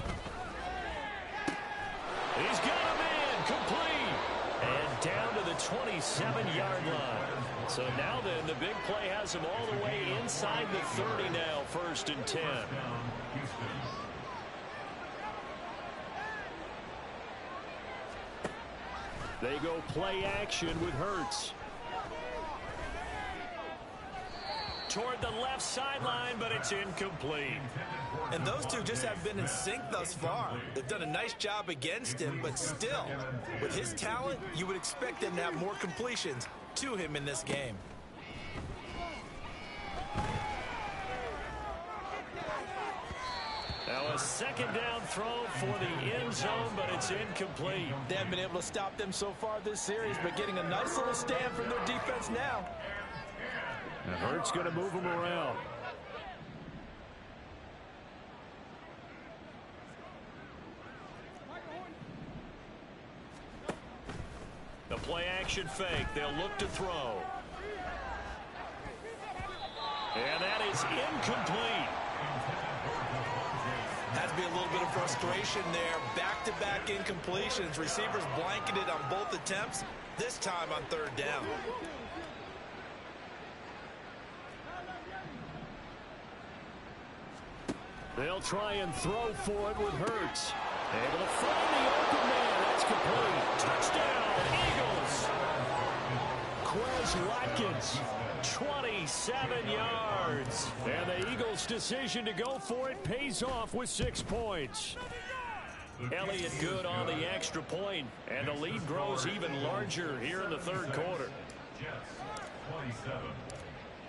He's got a man complete. And down to the 27-yard line. So now then, the big play has him all the way inside the 30 now, 1st and 10. They go play action with Hurts. Toward the left sideline, but it's incomplete. And those two just have been in sync thus far. They've done a nice job against him, but still, with his talent, you would expect them to have more completions to him in this game. Now a second down throw for the end zone, but it's incomplete. They haven't been able to stop them so far this series, but getting a nice little stand from their defense now. And Hurts going to move him around. The play action fake. They'll look to throw. And that is incomplete. Has to be a little bit of frustration there. Back-to-back incompletions. Receivers blanketed on both attempts, this time on 3rd down. They'll try and throw for it with Hurts. Able to find the open man. That's complete. Touchdown, Eagles. Quez Watkins, 27 yards. And the Eagles' decision to go for it pays off with 6 points. Elliott good on the extra point, and the lead grows even larger here in the 3rd quarter.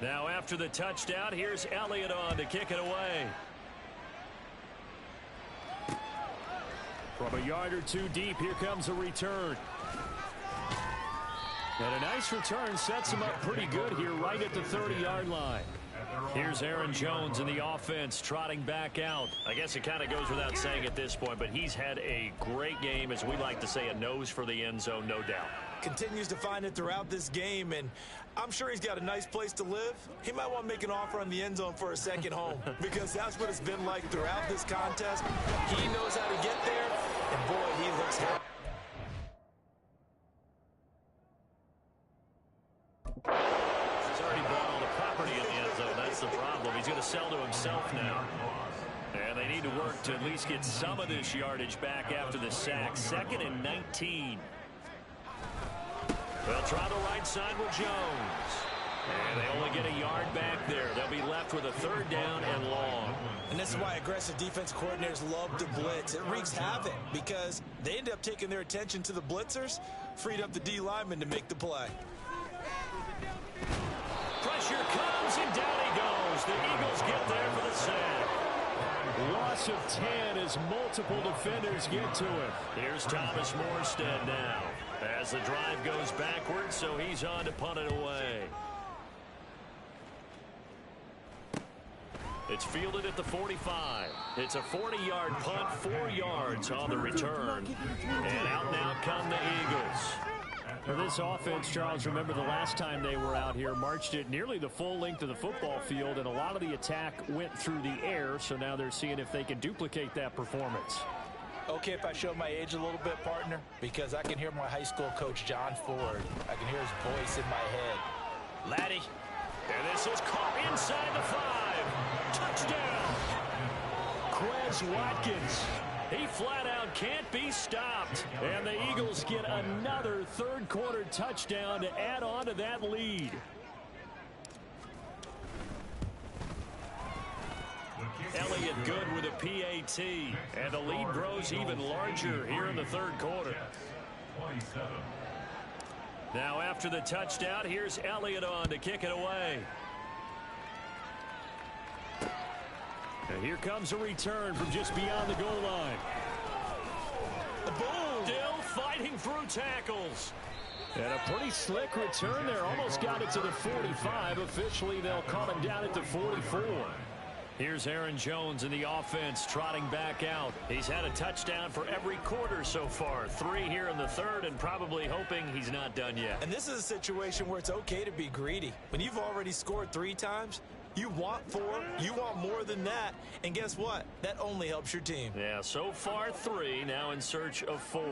Now after the touchdown, here's Elliott on to kick it away. From a yard or two deep, here comes a return. And a nice return sets him up pretty good here right at the 30-yard line. Here's Aaron Jones in the offense trotting back out. I guess it kind of goes without saying at this point, but he's had a great game, as we like to say, a nose for the end zone, no doubt. Continues to find it throughout this game, and I'm sure he's got a nice place to live. He might want to make an offer on the end zone for a second home, because that's what it's been like throughout this contest. He knows how to get there, and boy, he looks happy. He's already bought all the property in the end zone. That's the problem. He's going to sell to himself now. And they need to work to at least get some of this yardage back after the sack. 2nd and 19. They'll try the right side with Jones. And they only get a yard back there. They'll be left with a 3rd down and long. And this is why aggressive defense coordinators love to blitz. It wreaks havoc because they end up taking their attention to the blitzers, freed up the D lineman to make the play. Pressure comes, and down he goes. The Eagles get there for the sack. Loss of 10 as multiple defenders get to it. Here's Thomas Morstead now as the drive goes backwards, so he's on to punt it away. It's fielded at the 45. It's a 40-yard punt, 4 yards on the return. And out now come the Eagles. For this offense, Charles, remember the last time they were out here, marched it nearly the full length of the football field, and a lot of the attack went through the air, so now they're seeing if they can duplicate that performance. Okay, if I show my age a little bit, partner, because I can hear my high school coach, John Ford. I can hear his voice in my head. Laddie. And this is caught inside the 5. Touchdown. Quez Watkins. He flat out can't be stopped. And the Eagles get another 3rd quarter touchdown to add on to that lead. Elliott good with a PAT. And the lead grows even larger here in the 3rd quarter. Now after the touchdown, here's Elliott on to kick it away. And here comes a return from just beyond the goal line. Boom! Still fighting through tackles. And a pretty slick return there. Almost got it to the 45. Officially, they'll call him down at the 44. Here's Aaron Jones in the offense trotting back out. He's had a touchdown for every quarter so far. 3 here in the third, and probably hoping he's not done yet. And this is a situation where it's okay to be greedy. When you've already scored 3 times, you want 4, you want more than that. And guess what? That only helps your team. Yeah, so far 3, now in search of 4.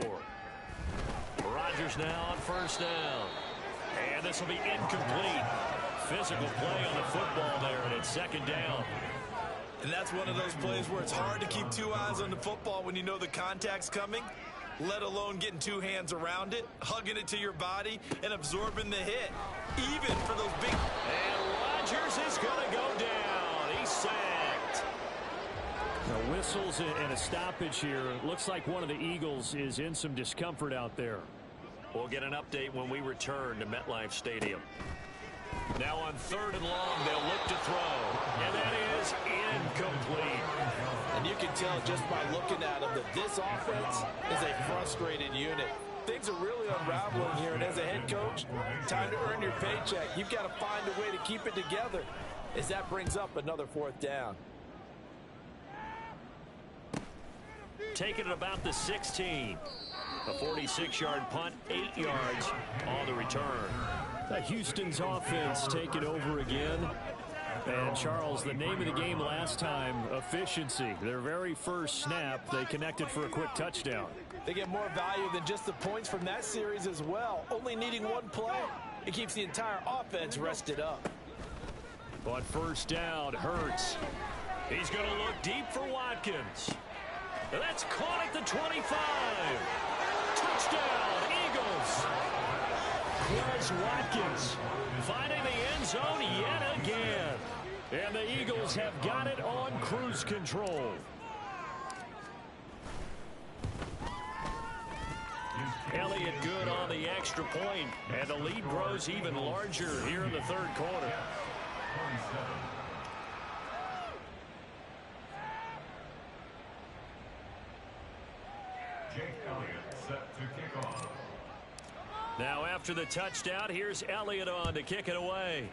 Rodgers now on first down. And this will be incomplete. Physical play on the football there, and it's second down. And that's one of those plays where it's hard to keep 2 eyes on the football when you know the contact's coming, let alone getting 2 hands around it, hugging it to your body, and absorbing the hit, even for those big... And Rodgers is going to go down. He's sacked. Now, whistles and a stoppage here. Looks like one of the Eagles is in some discomfort out there. We'll get an update when we return to MetLife Stadium. Now on 3rd and long, they'll look to throw. And that is incomplete. And you can tell just by looking at them that this offense is a frustrated unit. Things are really unraveling here, and as a head coach, time to earn your paycheck. You've got to find a way to keep it together as that brings up another 4th down. Taking it about the 16. A 46-yard punt, 8 yards on the return. Houston's offense taking over again. And, Charles, the name of the game last time, efficiency. Their very first snap, they connected for a quick touchdown. They get more value than just the points from that series as well. Only needing 1 play. It keeps the entire offense rested up. On first down, Hurts. He's going to look deep for Watkins. That's caught at the 25. Touchdown, Eagles. Quez Watkins finding the end zone yet again. And the Eagles have got it on cruise control. Elliott good on the extra point, and the lead grows even larger here in the 3rd quarter. Jake Elliott set to kick off. Now after the touchdown, here's Elliott on to kick it away.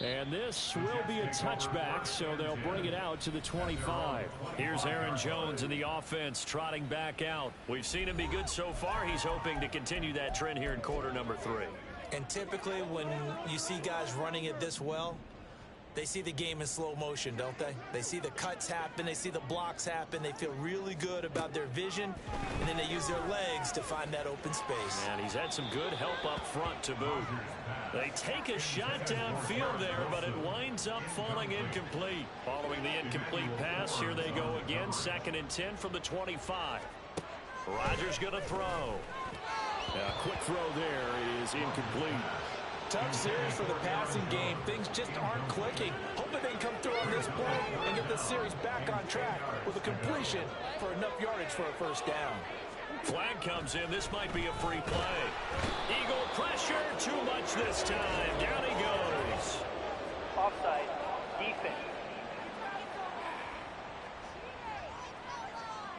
And this will be a touchback, so they'll bring it out to the 25. Here's Aaron Jones in the offense trotting back out. We've seen him be good so far. He's hoping to continue that trend here in quarter number 3. And typically when you see guys running it this well, they see the game in slow motion, don't they? They see the cuts happen. They see the blocks happen. They feel really good about their vision, and then they use their legs to find that open space. And he's had some good help up front to boot. They take a shot downfield there, but it winds up falling incomplete. Following the incomplete pass, here they go again. 2nd and 10 from the 25. Rodgers going to throw. A quick throw there. It is incomplete. Tough series for the passing game. Things just aren't clicking. Hoping they can come through on this play and get the series back on track with a completion for enough yardage for a first down. Flag comes in. This might be a free play. Eagle pressure. Too much this time. Down he goes. Offside. Defense.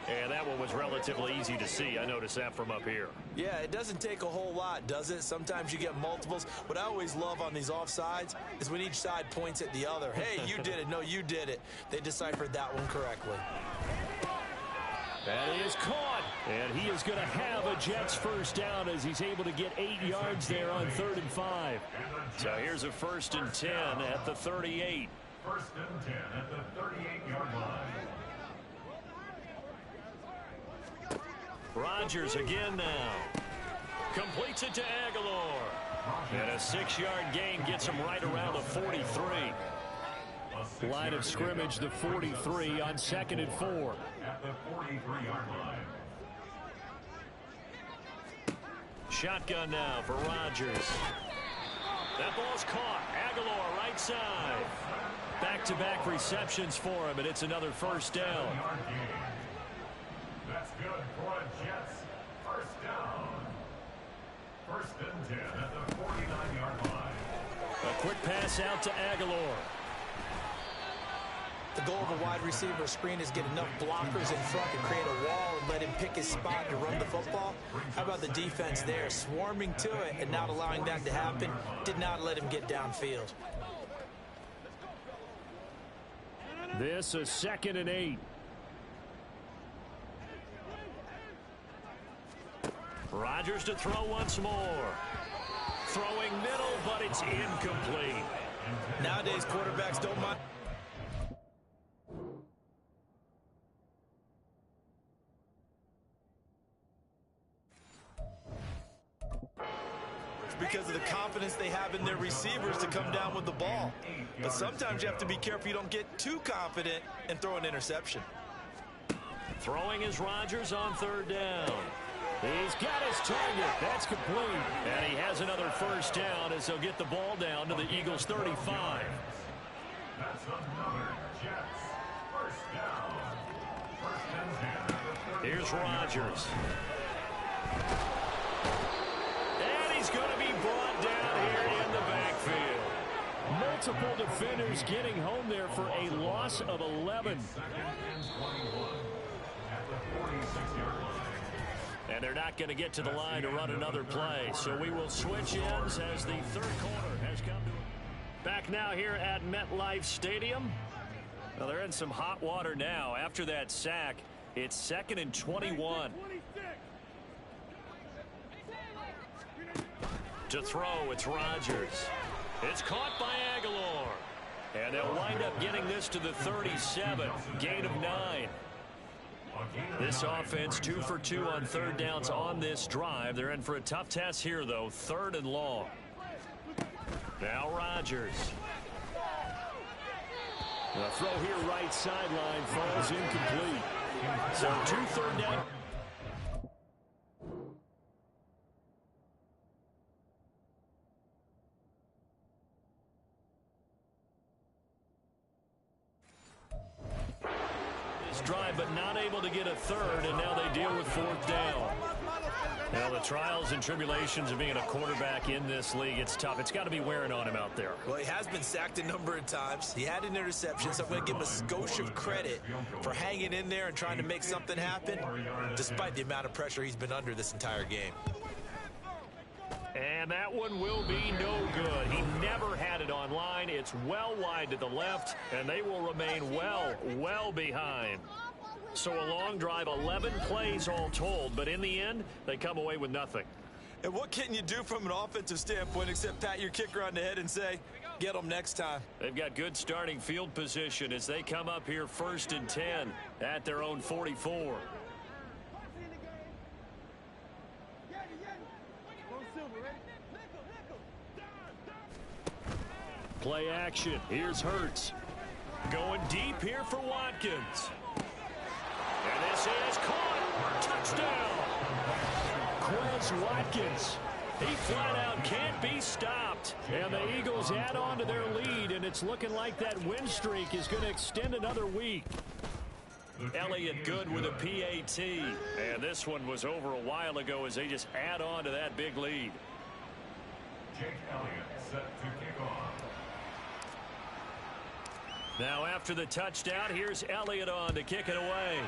And that one was relatively easy to see. I noticed that from up here. Yeah, it doesn't take a whole lot, does it? Sometimes you get multiples. What I always love on these offsides is when each side points at the other. Hey, you did it. No, you did it. They deciphered that one correctly. That is caught. And he is going to have a Jets first down as he's able to get 8 yards there on 3rd and 5. So here's a 1st and 10 at the 38. 1st and 10 at the 38-yard line. Rodgers again now. Completes it to Aguilar. And a 6-yard gain gets him right around the 43. Line of scrimmage, the 43 on 2nd and 4. At the 43-yard line. Shotgun now for Rodgers. That ball's caught. Aguilar right side. Back-to-back receptions for him, and it's another first down. That's good for a Jets first down. 1st and 10 at the 49-yard line. A quick pass out to Aguilar. The goal of a wide receiver screen is get enough blockers in front to create a wall and let him pick his spot to run the football. How about the defense there, swarming to it and not allowing that to happen? Did not let him get downfield. This is 2nd and 8. Rodgers to throw once more. Throwing middle, but it's incomplete. Nowadays, quarterbacks don't mind. Because of the confidence they have in their receivers to come down with the ball. But sometimes you have to be careful you don't get too confident and throw an interception. Throwing is Rodgers on 3rd down. He's got his target. That's complete. And he has another first down as they'll get the ball down to the Eagles' 35. That's another Jets. First down. First and 10. Here's Rodgers. And he's going to be brought down here in the backfield. Multiple defenders getting home there for a loss of 11. 2nd and 21 at the 46-yard line. And they're not going to get to the line to run another play. So we will switch ends as the 3rd quarter has come to. Back now here at MetLife Stadium. Well, they're in some hot water now. After that sack, it's 2nd and 21. To throw, it's Rodgers. It's caught by Aguilar. And they'll wind up getting this to the 37. Gain of 9. This offense 2 for 2 on 3rd downs on this drive. They're in for a tough test here, though. 3rd and long. Now Rodgers. The throw here right sideline falls incomplete. So 2 3rd down. Drive, but not able to get a 3rd, and now they deal with 4th down. Now, the trials and tribulations of being a quarterback in this league, it's tough. It's got to be wearing on him out there. Well, he has been sacked a number of times. He had an interception, so I'm going to give him a skosh of credit for hanging in there and trying to make something happen, despite the amount of pressure he's been under this entire game. And that one will be no good. He never had it on line. It's well wide to the left, and they will remain well behind. So a long drive, 11 plays all told, but in the end, they come away with nothing. And what can you do from an offensive standpoint except pat your kicker on the head and say, get them next time? They've got good starting field position as they come up here 1st and 10 at their own 44. Play action. Here's Hurts. Going deep here for Watkins. And this is caught. Touchdown. Quez Watkins. He flat out can't be stopped. And the Eagles add on to their lead, and it's looking like that win streak is going to extend another week. Elliott good with a PAT. And this one was over a while ago as they just add on to that big lead. Jake Elliott set to kick off. Now after the touchdown, here's Elliott on to kick it away.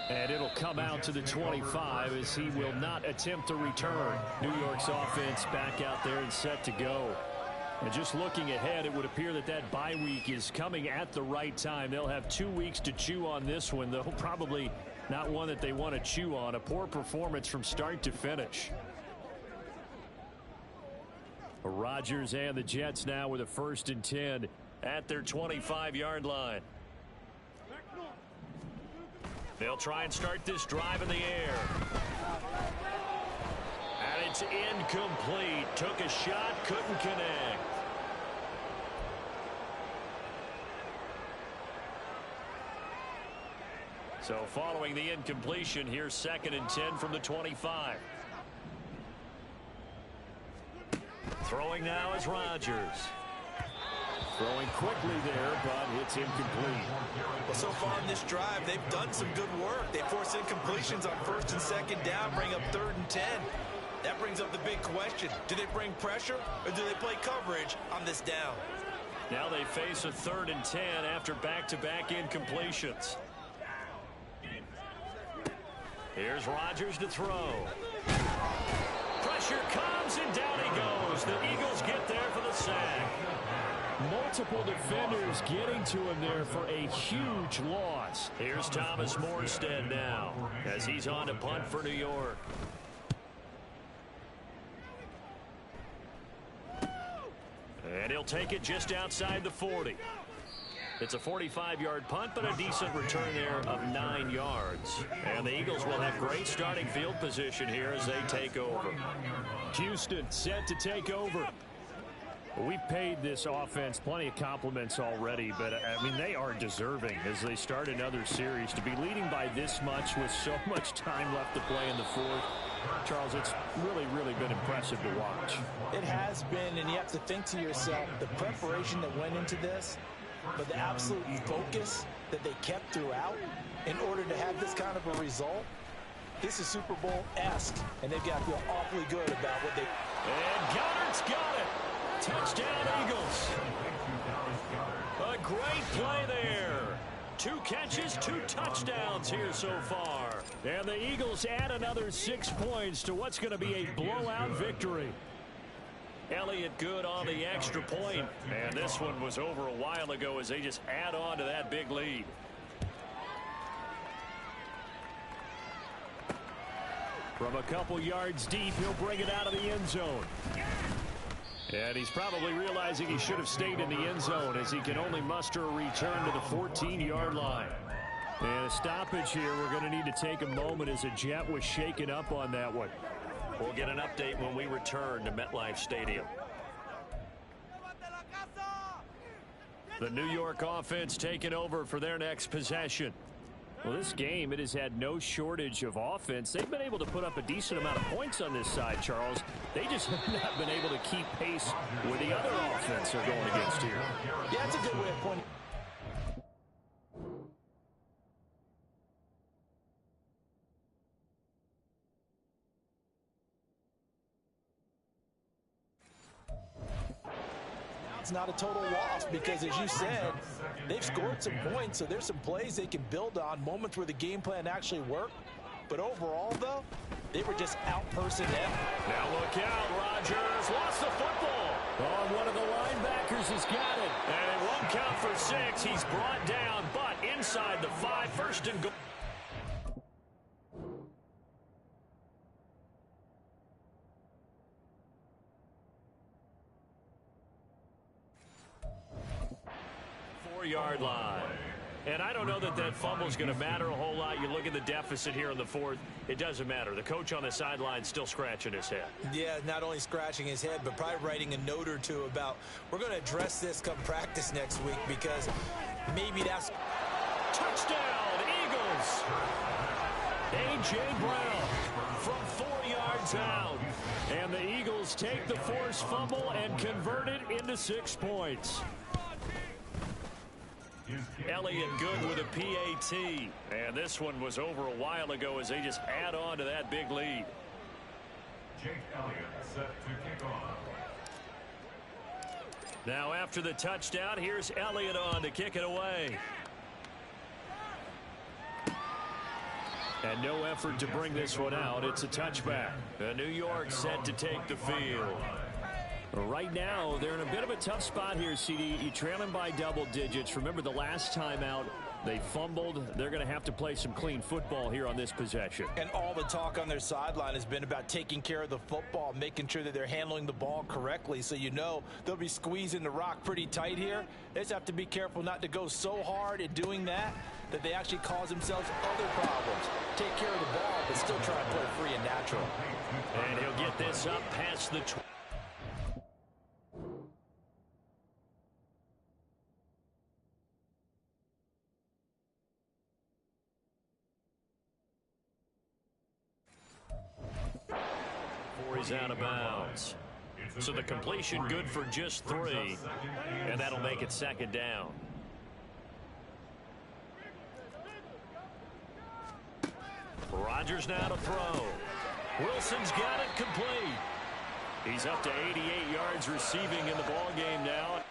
And it'll come out to the 25 as he will not attempt to return. New York's offense back out there and set to go. And just looking ahead, it would appear that that bye week is coming at the right time. They'll have 2 weeks to chew on this one, though probably not one that they want to chew on. A poor performance from start to finish. Rodgers and the Jets now with a 1st and 10 at their 25-yard line. They'll try and start this drive in the air. And it's incomplete. Took a shot, couldn't connect. So following the incompletion, here's 2nd and 10 from the 25. Throwing now is Rodgers. Throwing quickly there, but it's incomplete. Well, so far in this drive, they've done some good work. They force incompletions on 1st and 2nd down, bring up 3rd and 10. That brings up the big question. Do they bring pressure or do they play coverage on this down? Now they face a 3rd and 10 after back-to-back incompletions. Here's Rodgers to throw. Pressure comes, and down he goes. The Eagles get there for the sack. Multiple defenders getting to him there for a huge loss. Here's Thomas Morstead now as he's on to punt for New York. And he'll take it just outside the 40. It's a 45-yard punt, but a decent return there of 9 yards. And the Eagles will have great starting field position here as they take over. Houston set to take over. We've paid this offense plenty of compliments already, but, I mean, they are deserving as they start another series. To be leading by this much with so much time left to play in the 4th, Charles, it's really, really been impressive to watch. It has been, and you have to think to yourself, the preparation that went into this, but the absolute focus that they kept throughout in order to have this kind of a result. This is Super Bowl-esque, and they've got to feel awfully good about what they... And Goddard's got it. Touchdown, Eagles. A great play there. 2 catches, 2 touchdowns here so far. And the Eagles add another 6 points to what's going to be a blowout victory. Elliott good on the extra point. And this one was over a while ago as they just add on to that big lead. From a couple yards deep, he'll bring it out of the end zone. And he's probably realizing he should have stayed in the end zone as he can only muster a return to the 14-yard line. And a stoppage here. We're going to need to take a moment as a Jet was shaken up on that one. We'll get an update when we return to MetLife Stadium. The New York offense taking over for their next possession. Well, this game, it has had no shortage of offense. They've been able to put up a decent amount of points on this side, Charles. They just have not been able to keep pace with the other offense they're going against here. Yeah, that's a good way of pointing. It's not a total loss because, as you said, they've scored some points, so there's some plays they can build on, moments where the game plan actually worked. But overall, though, they were just out-personnel. Now look out, Rodgers lost the football. Oh, one of the linebackers has got it. And it won't count for 6. He's brought down, but inside the 5, 1st and goal. Yard line. And I don't know that that fumble is going to matter a whole lot. You look at the deficit here in the 4th. It doesn't matter. The coach on the sideline still scratching his head. Yeah, not only scratching his head, but probably writing a note or two about we're going to address this come practice next week because maybe that's... Touchdown, Eagles! A.J. Brown from 4 yards out. And the Eagles take the forced fumble and convert it into 6 points. Elliott good with a PAT. And this one was over a while ago as they just add on to that big lead. Jake Elliott set to kick off. Now after the touchdown, here's Elliott on to kick it away. And no effort to bring this one out. It's a touchback. The New York set to take the field. Right now, they're in a bit of a tough spot here, CD. You're trailing by double digits. Remember the last time out, they fumbled. They're going to have to play some clean football here on this possession. And all the talk on their sideline has been about taking care of the football, making sure that they're handling the ball correctly. So you know they'll be squeezing the rock pretty tight here. They just have to be careful not to go so hard in doing that they actually cause themselves other problems. Take care of the ball, but still try and play free and natural. And he'll get this up past the 20. He's out of bounds. So the completion good for just 3, and that'll make it 2nd down. Rodgers now to throw. Wilson's got it complete. He's up to 88 yards receiving in the ball game now.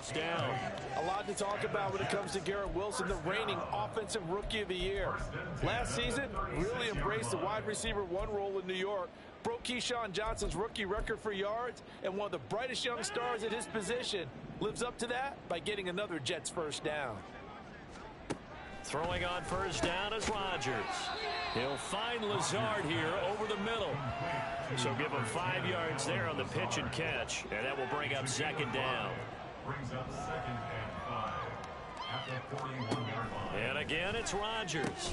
first down. A lot to talk about when it comes to Garrett Wilson, the reigning Offensive Rookie of the Year. Last season, really embraced the wide receiver one role in New York, broke Keyshawn Johnson's rookie record for yards, and one of the brightest young stars at his position lives up to that by getting another Jets first down. Throwing on first down is Rodgers. He'll find Lazard here over the middle. So give him 5 yards there on the pitch and catch, and that will bring up second down. Brings up 2nd and 5 at the 41-yard line. And again, it's Rodgers.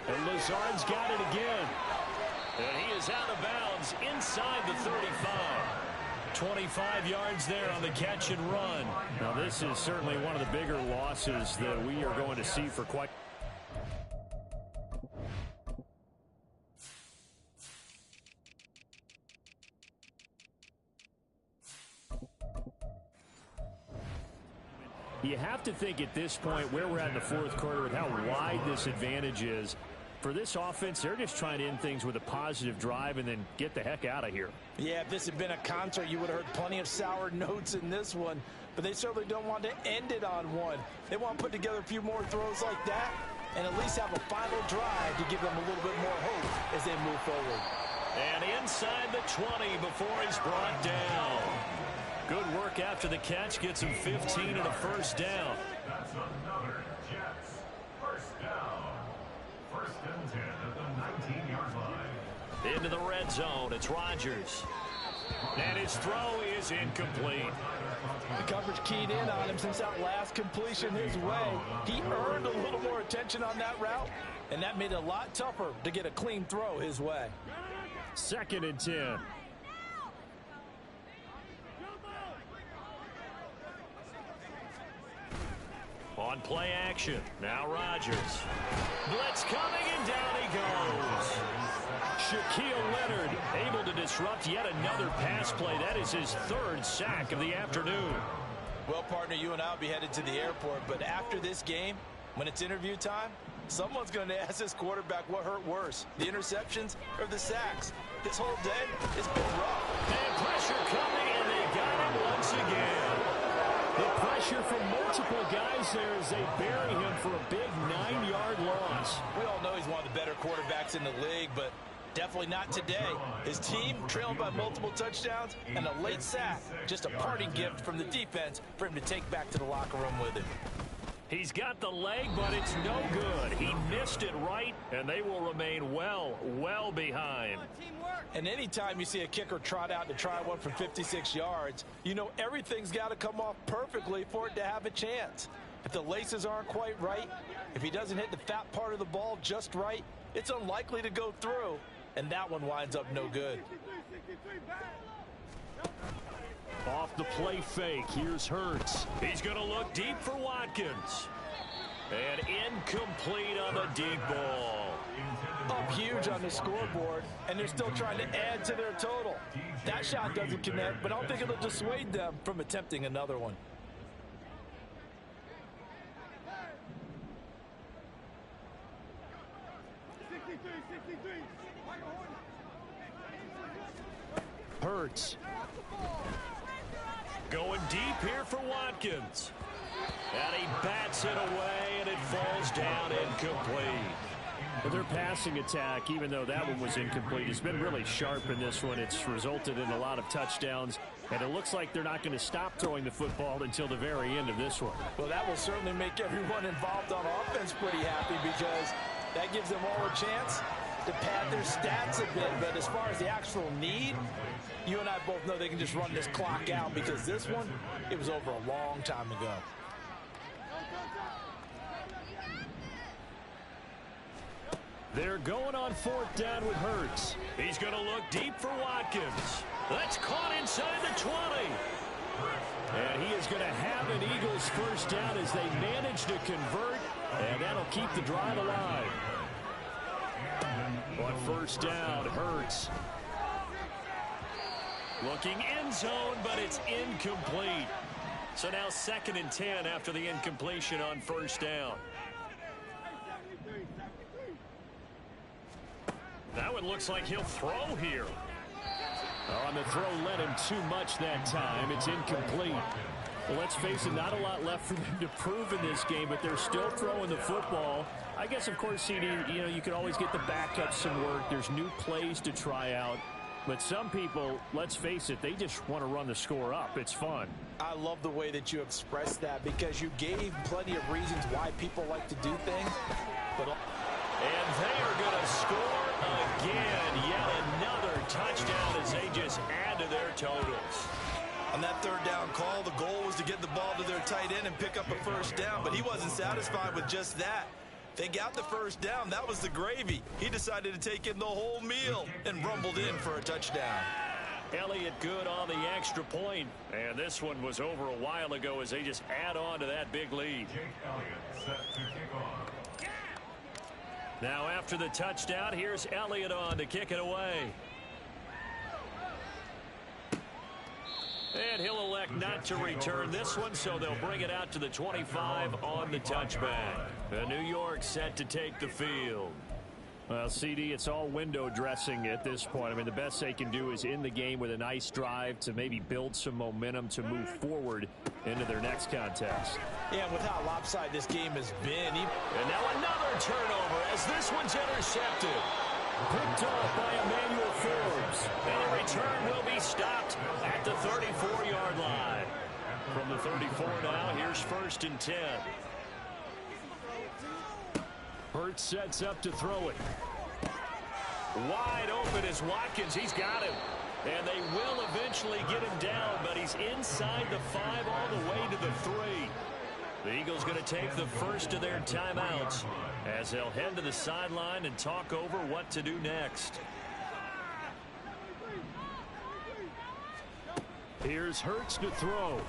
And Lazard's got it again. And he is out of bounds inside the 35. 25 yards there on the catch and run. Now, this is certainly one of the bigger losses that we are going to see for quite. You have to think at this point where we're at in the fourth quarter with how wide this advantage is. For this offense, they're just trying to end things with a positive drive and then get the heck out of here. Yeah, if this had been a concert, you would have heard plenty of sour notes in this one. But they certainly don't want to end it on one. They want to put together a few more throws like that and at least have a final drive to give them a little bit more hope as they move forward. And inside the 20 before he's brought down. Good work after the catch. Gets him 15 and a first down. That's another Jets first down. 1st and 10 at the 19-yard line. Into the red zone. It's Rodgers. And his throw is incomplete. The coverage keyed in on him since that last completion his way. He earned a little more attention on that route, and that made it a lot tougher to get a clean throw his way. 2nd and 10. On play action. Now Rodgers. Blitz coming, and down he goes. Shaquille Leonard able to disrupt yet another pass play. That is his 3rd sack of the afternoon. Well, partner, you and I will be headed to the airport, but after this game, when it's interview time, someone's going to ask this quarterback what hurt worse, the interceptions or the sacks. This whole day, it's been rough. And pressure coming, and they got him once again. The pressure from multiple guys there as they bury him for a big 9-yard loss. We all know he's one of the better quarterbacks in the league, but definitely not today. His team trailed by multiple touchdowns and a late sack. Just a parting gift from the defense for him to take back to the locker room with him. He's got the leg, but it's no good. He missed it right, and they will remain well behind. And anytime you see a kicker trot out to try one from 56 yards, you know everything's got to come off perfectly for it to have a chance. If the laces aren't quite right, if he doesn't hit the fat part of the ball just right, it's unlikely to go through, and that one winds up no good. Off the play fake, here's Hurts. He's going to look deep for Watkins. And incomplete on the deep ball. Up huge on the scoreboard, and they're still trying to add to their total. That shot doesn't connect, but I don't think it'll dissuade them from attempting another one. Hurts. Going deep here for Watkins. And he bats it away, and it falls down incomplete. Well, their passing attack, even though that one was incomplete, has been really sharp in this one. It's resulted in a lot of touchdowns, and it looks like they're not going to stop throwing the football until the very end of this one. Well, that will certainly make everyone involved on offense pretty happy because that gives them all a chance to pad their stats a bit. But as far as the actual need, you and I both know they can just run this clock out because this one, it was over a long time ago. They're going on 4th down with Hurts. He's going to look deep for Watkins. That's caught inside the 20. And he is going to have an Eagles first down as they manage to convert, and that'll keep the drive alive. On 1st down, Hurts. Looking end zone, but it's incomplete. So now 2nd and 10 after the incompletion on 1st down. That one looks like he'll throw here. Oh, and the throw led him too much that time. It's incomplete. Well, let's face it, not a lot left for them to prove in this game, but they're still throwing the football. I guess, of course, CD, you can always get the backups some work. There's new plays to try out. But some people, let's face it, they just want to run the score up. It's fun. I love the way that you expressed that because you gave plenty of reasons why people like to do things. And they are going to score again. Yet another touchdown as they just add to their totals. On that third down call, the goal was to get the ball to their tight end and pick up a first down, but he wasn't satisfied with just that. They got the first down. That was the gravy. He decided to take in the whole meal and rumbled in for a touchdown. Elliott good on the extra point. And this one was over a while ago as they just add on to that big lead. Jake Elliott set to kick off. Now after the touchdown, here's Elliott on to kick it away. And he'll elect not to return this one, so they'll bring it out to the 25 on the touchback. The New York set to take the field. Well, CD, it's all window dressing at this point. I mean, the best they can do is end the game with a nice drive to maybe build some momentum to move forward into their next contest. Yeah, and with how lopsided this game has been. And now another turnover as this one's intercepted. Picked off by Emmanuel Forbes. And the return will be stopped at the 34-yard line. From the 34 now, here's 1st and 10. Hurts sets up to throw it. Wide open is Watkins. He's got him. And they will eventually get him down, but he's inside the 5 all the way to the 3. The Eagles going to take the first of their timeouts as they'll head to the sideline and talk over what to do next. Here's Hurts to throw.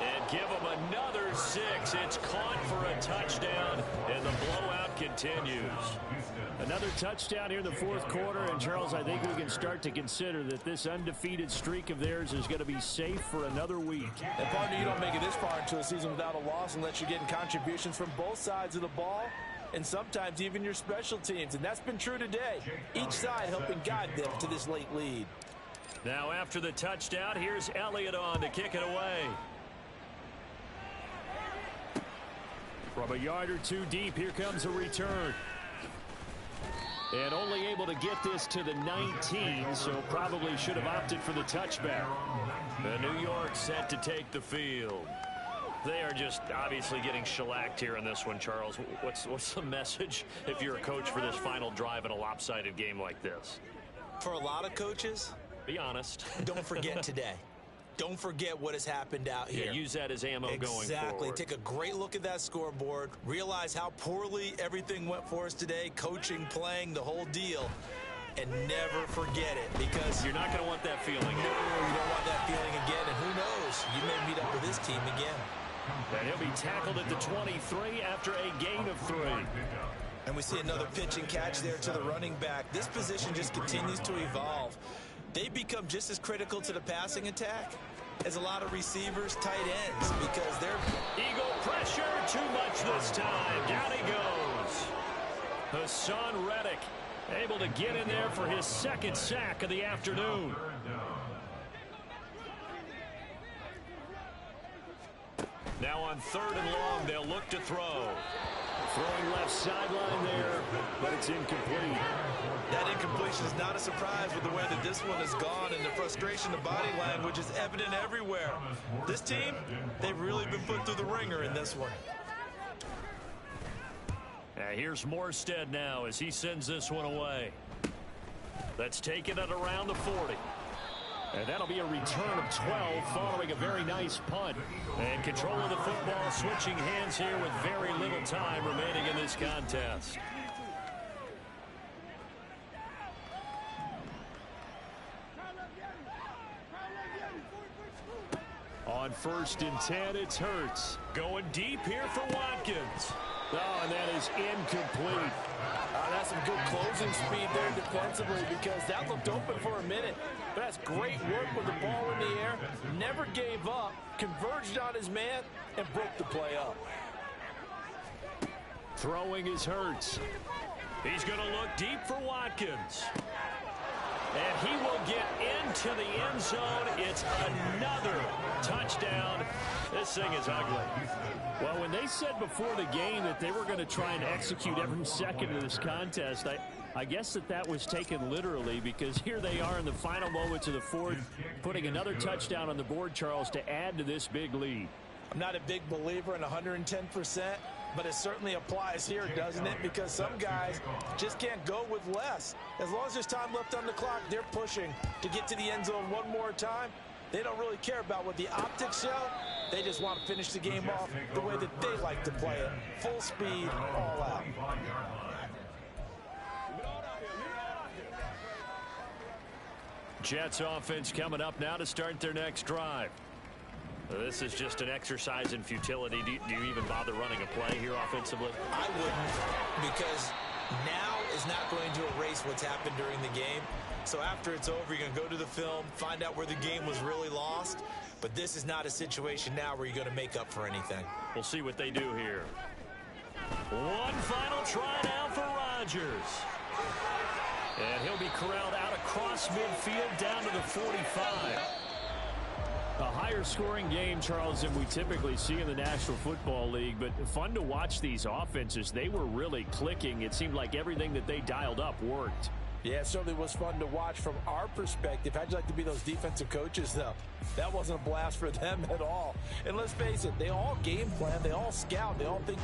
And give him another 6. It's caught for a touchdown, and the blowout continues. Another touchdown here in the 4th quarter, and Charles, I think we can start to consider that this undefeated streak of theirs is going to be safe for another week. And partner, you don't make it this far into a season without a loss unless you're getting contributions from both sides of the ball and sometimes even your special teams, and that's been true today. Each side helping guide them to this late lead. Now after the touchdown, here's Elliott on to kick it away. From a yard or two deep, here comes a return. And only able to get this to the 19, so probably should have opted for the touchback. The New York set to take the field. They are just obviously getting shellacked here in this one, Charles. What's the message if you're a coach for this final drive in a lopsided game like this? For a lot of coaches, be honest. Don't forget today. Don't forget what has happened out here. Yeah, use that as ammo going forward. Exactly. Take a great look at that scoreboard. Realize how poorly everything went for us today. Coaching, playing, the whole deal. And never forget it, because you're not going to want that feeling. No, you don't want that feeling again. And who knows? You may meet up with this team again. And he'll be tackled at the 23 after a gain of 3. And we see another pitch and catch there to the running back. This position just continues to evolve. They become just as critical to the passing attack as a lot of receivers, tight ends, because they're... Eagle pressure, too much this time. Down he goes. Hassan Reddick able to get in there for his 2nd sack of the afternoon. Now on 3rd and long, they'll look to throw. Throwing left sideline there, but it's incomplete. That incompletion is not a surprise with the way that this one has gone, and the frustration of body language is evident everywhere. This team, they've really been put through the ringer in this one. Here's Morstead now as he sends this one away. Let's take it at around the 40. And that'll be a return of 12 following a very nice punt. And control of the football switching hands here with very little time remaining in this contest. On 1st and 10, it's Hurts. Going deep here for Watkins. Oh, and that is incomplete. That's some good closing speed there defensively, because that looked open for a minute. But that's great work with the ball in the air. Never gave up, converged on his man, and broke the play up. Throwing is Hurts. He's going to look deep for Watkins. And he will get into the end zone. It's another touchdown. This thing is ugly. Well, when they said before the game that they were going to try and execute every second of this contest, I guess that was taken literally, because here they are in the final moments of the fourth, putting another touchdown on the board, Charles, to add to this big lead. I'm not a big believer in 110%, but it certainly applies here, doesn't it? Because some guys just can't go with less. As long as there's time left on the clock, they're pushing to get to the end zone one more time. They don't really care about what the optics show. They just want to finish the game off the way that they like to play it. Full speed, all out. Jets offense coming up now to start their next drive. This is just an exercise in futility. Do you even bother running a play here offensively? I wouldn't, because now is not going to erase what's happened during the game. So after it's over, you're going to go to the film, find out where the game was really lost. But this is not a situation now where you're going to make up for anything. We'll see what they do here. One final try now for Rodgers. And he'll be corralled out across midfield down to the 45. A higher scoring game, Charles, than we typically see in the National Football League, but fun to watch these offenses. They were really clicking. It seemed like everything that they dialed up worked. Yeah, it certainly was fun to watch from our perspective. How'd you like to be those defensive coaches, though? That wasn't a blast for them at all. And let's face it, they all game plan, they all scout, they all think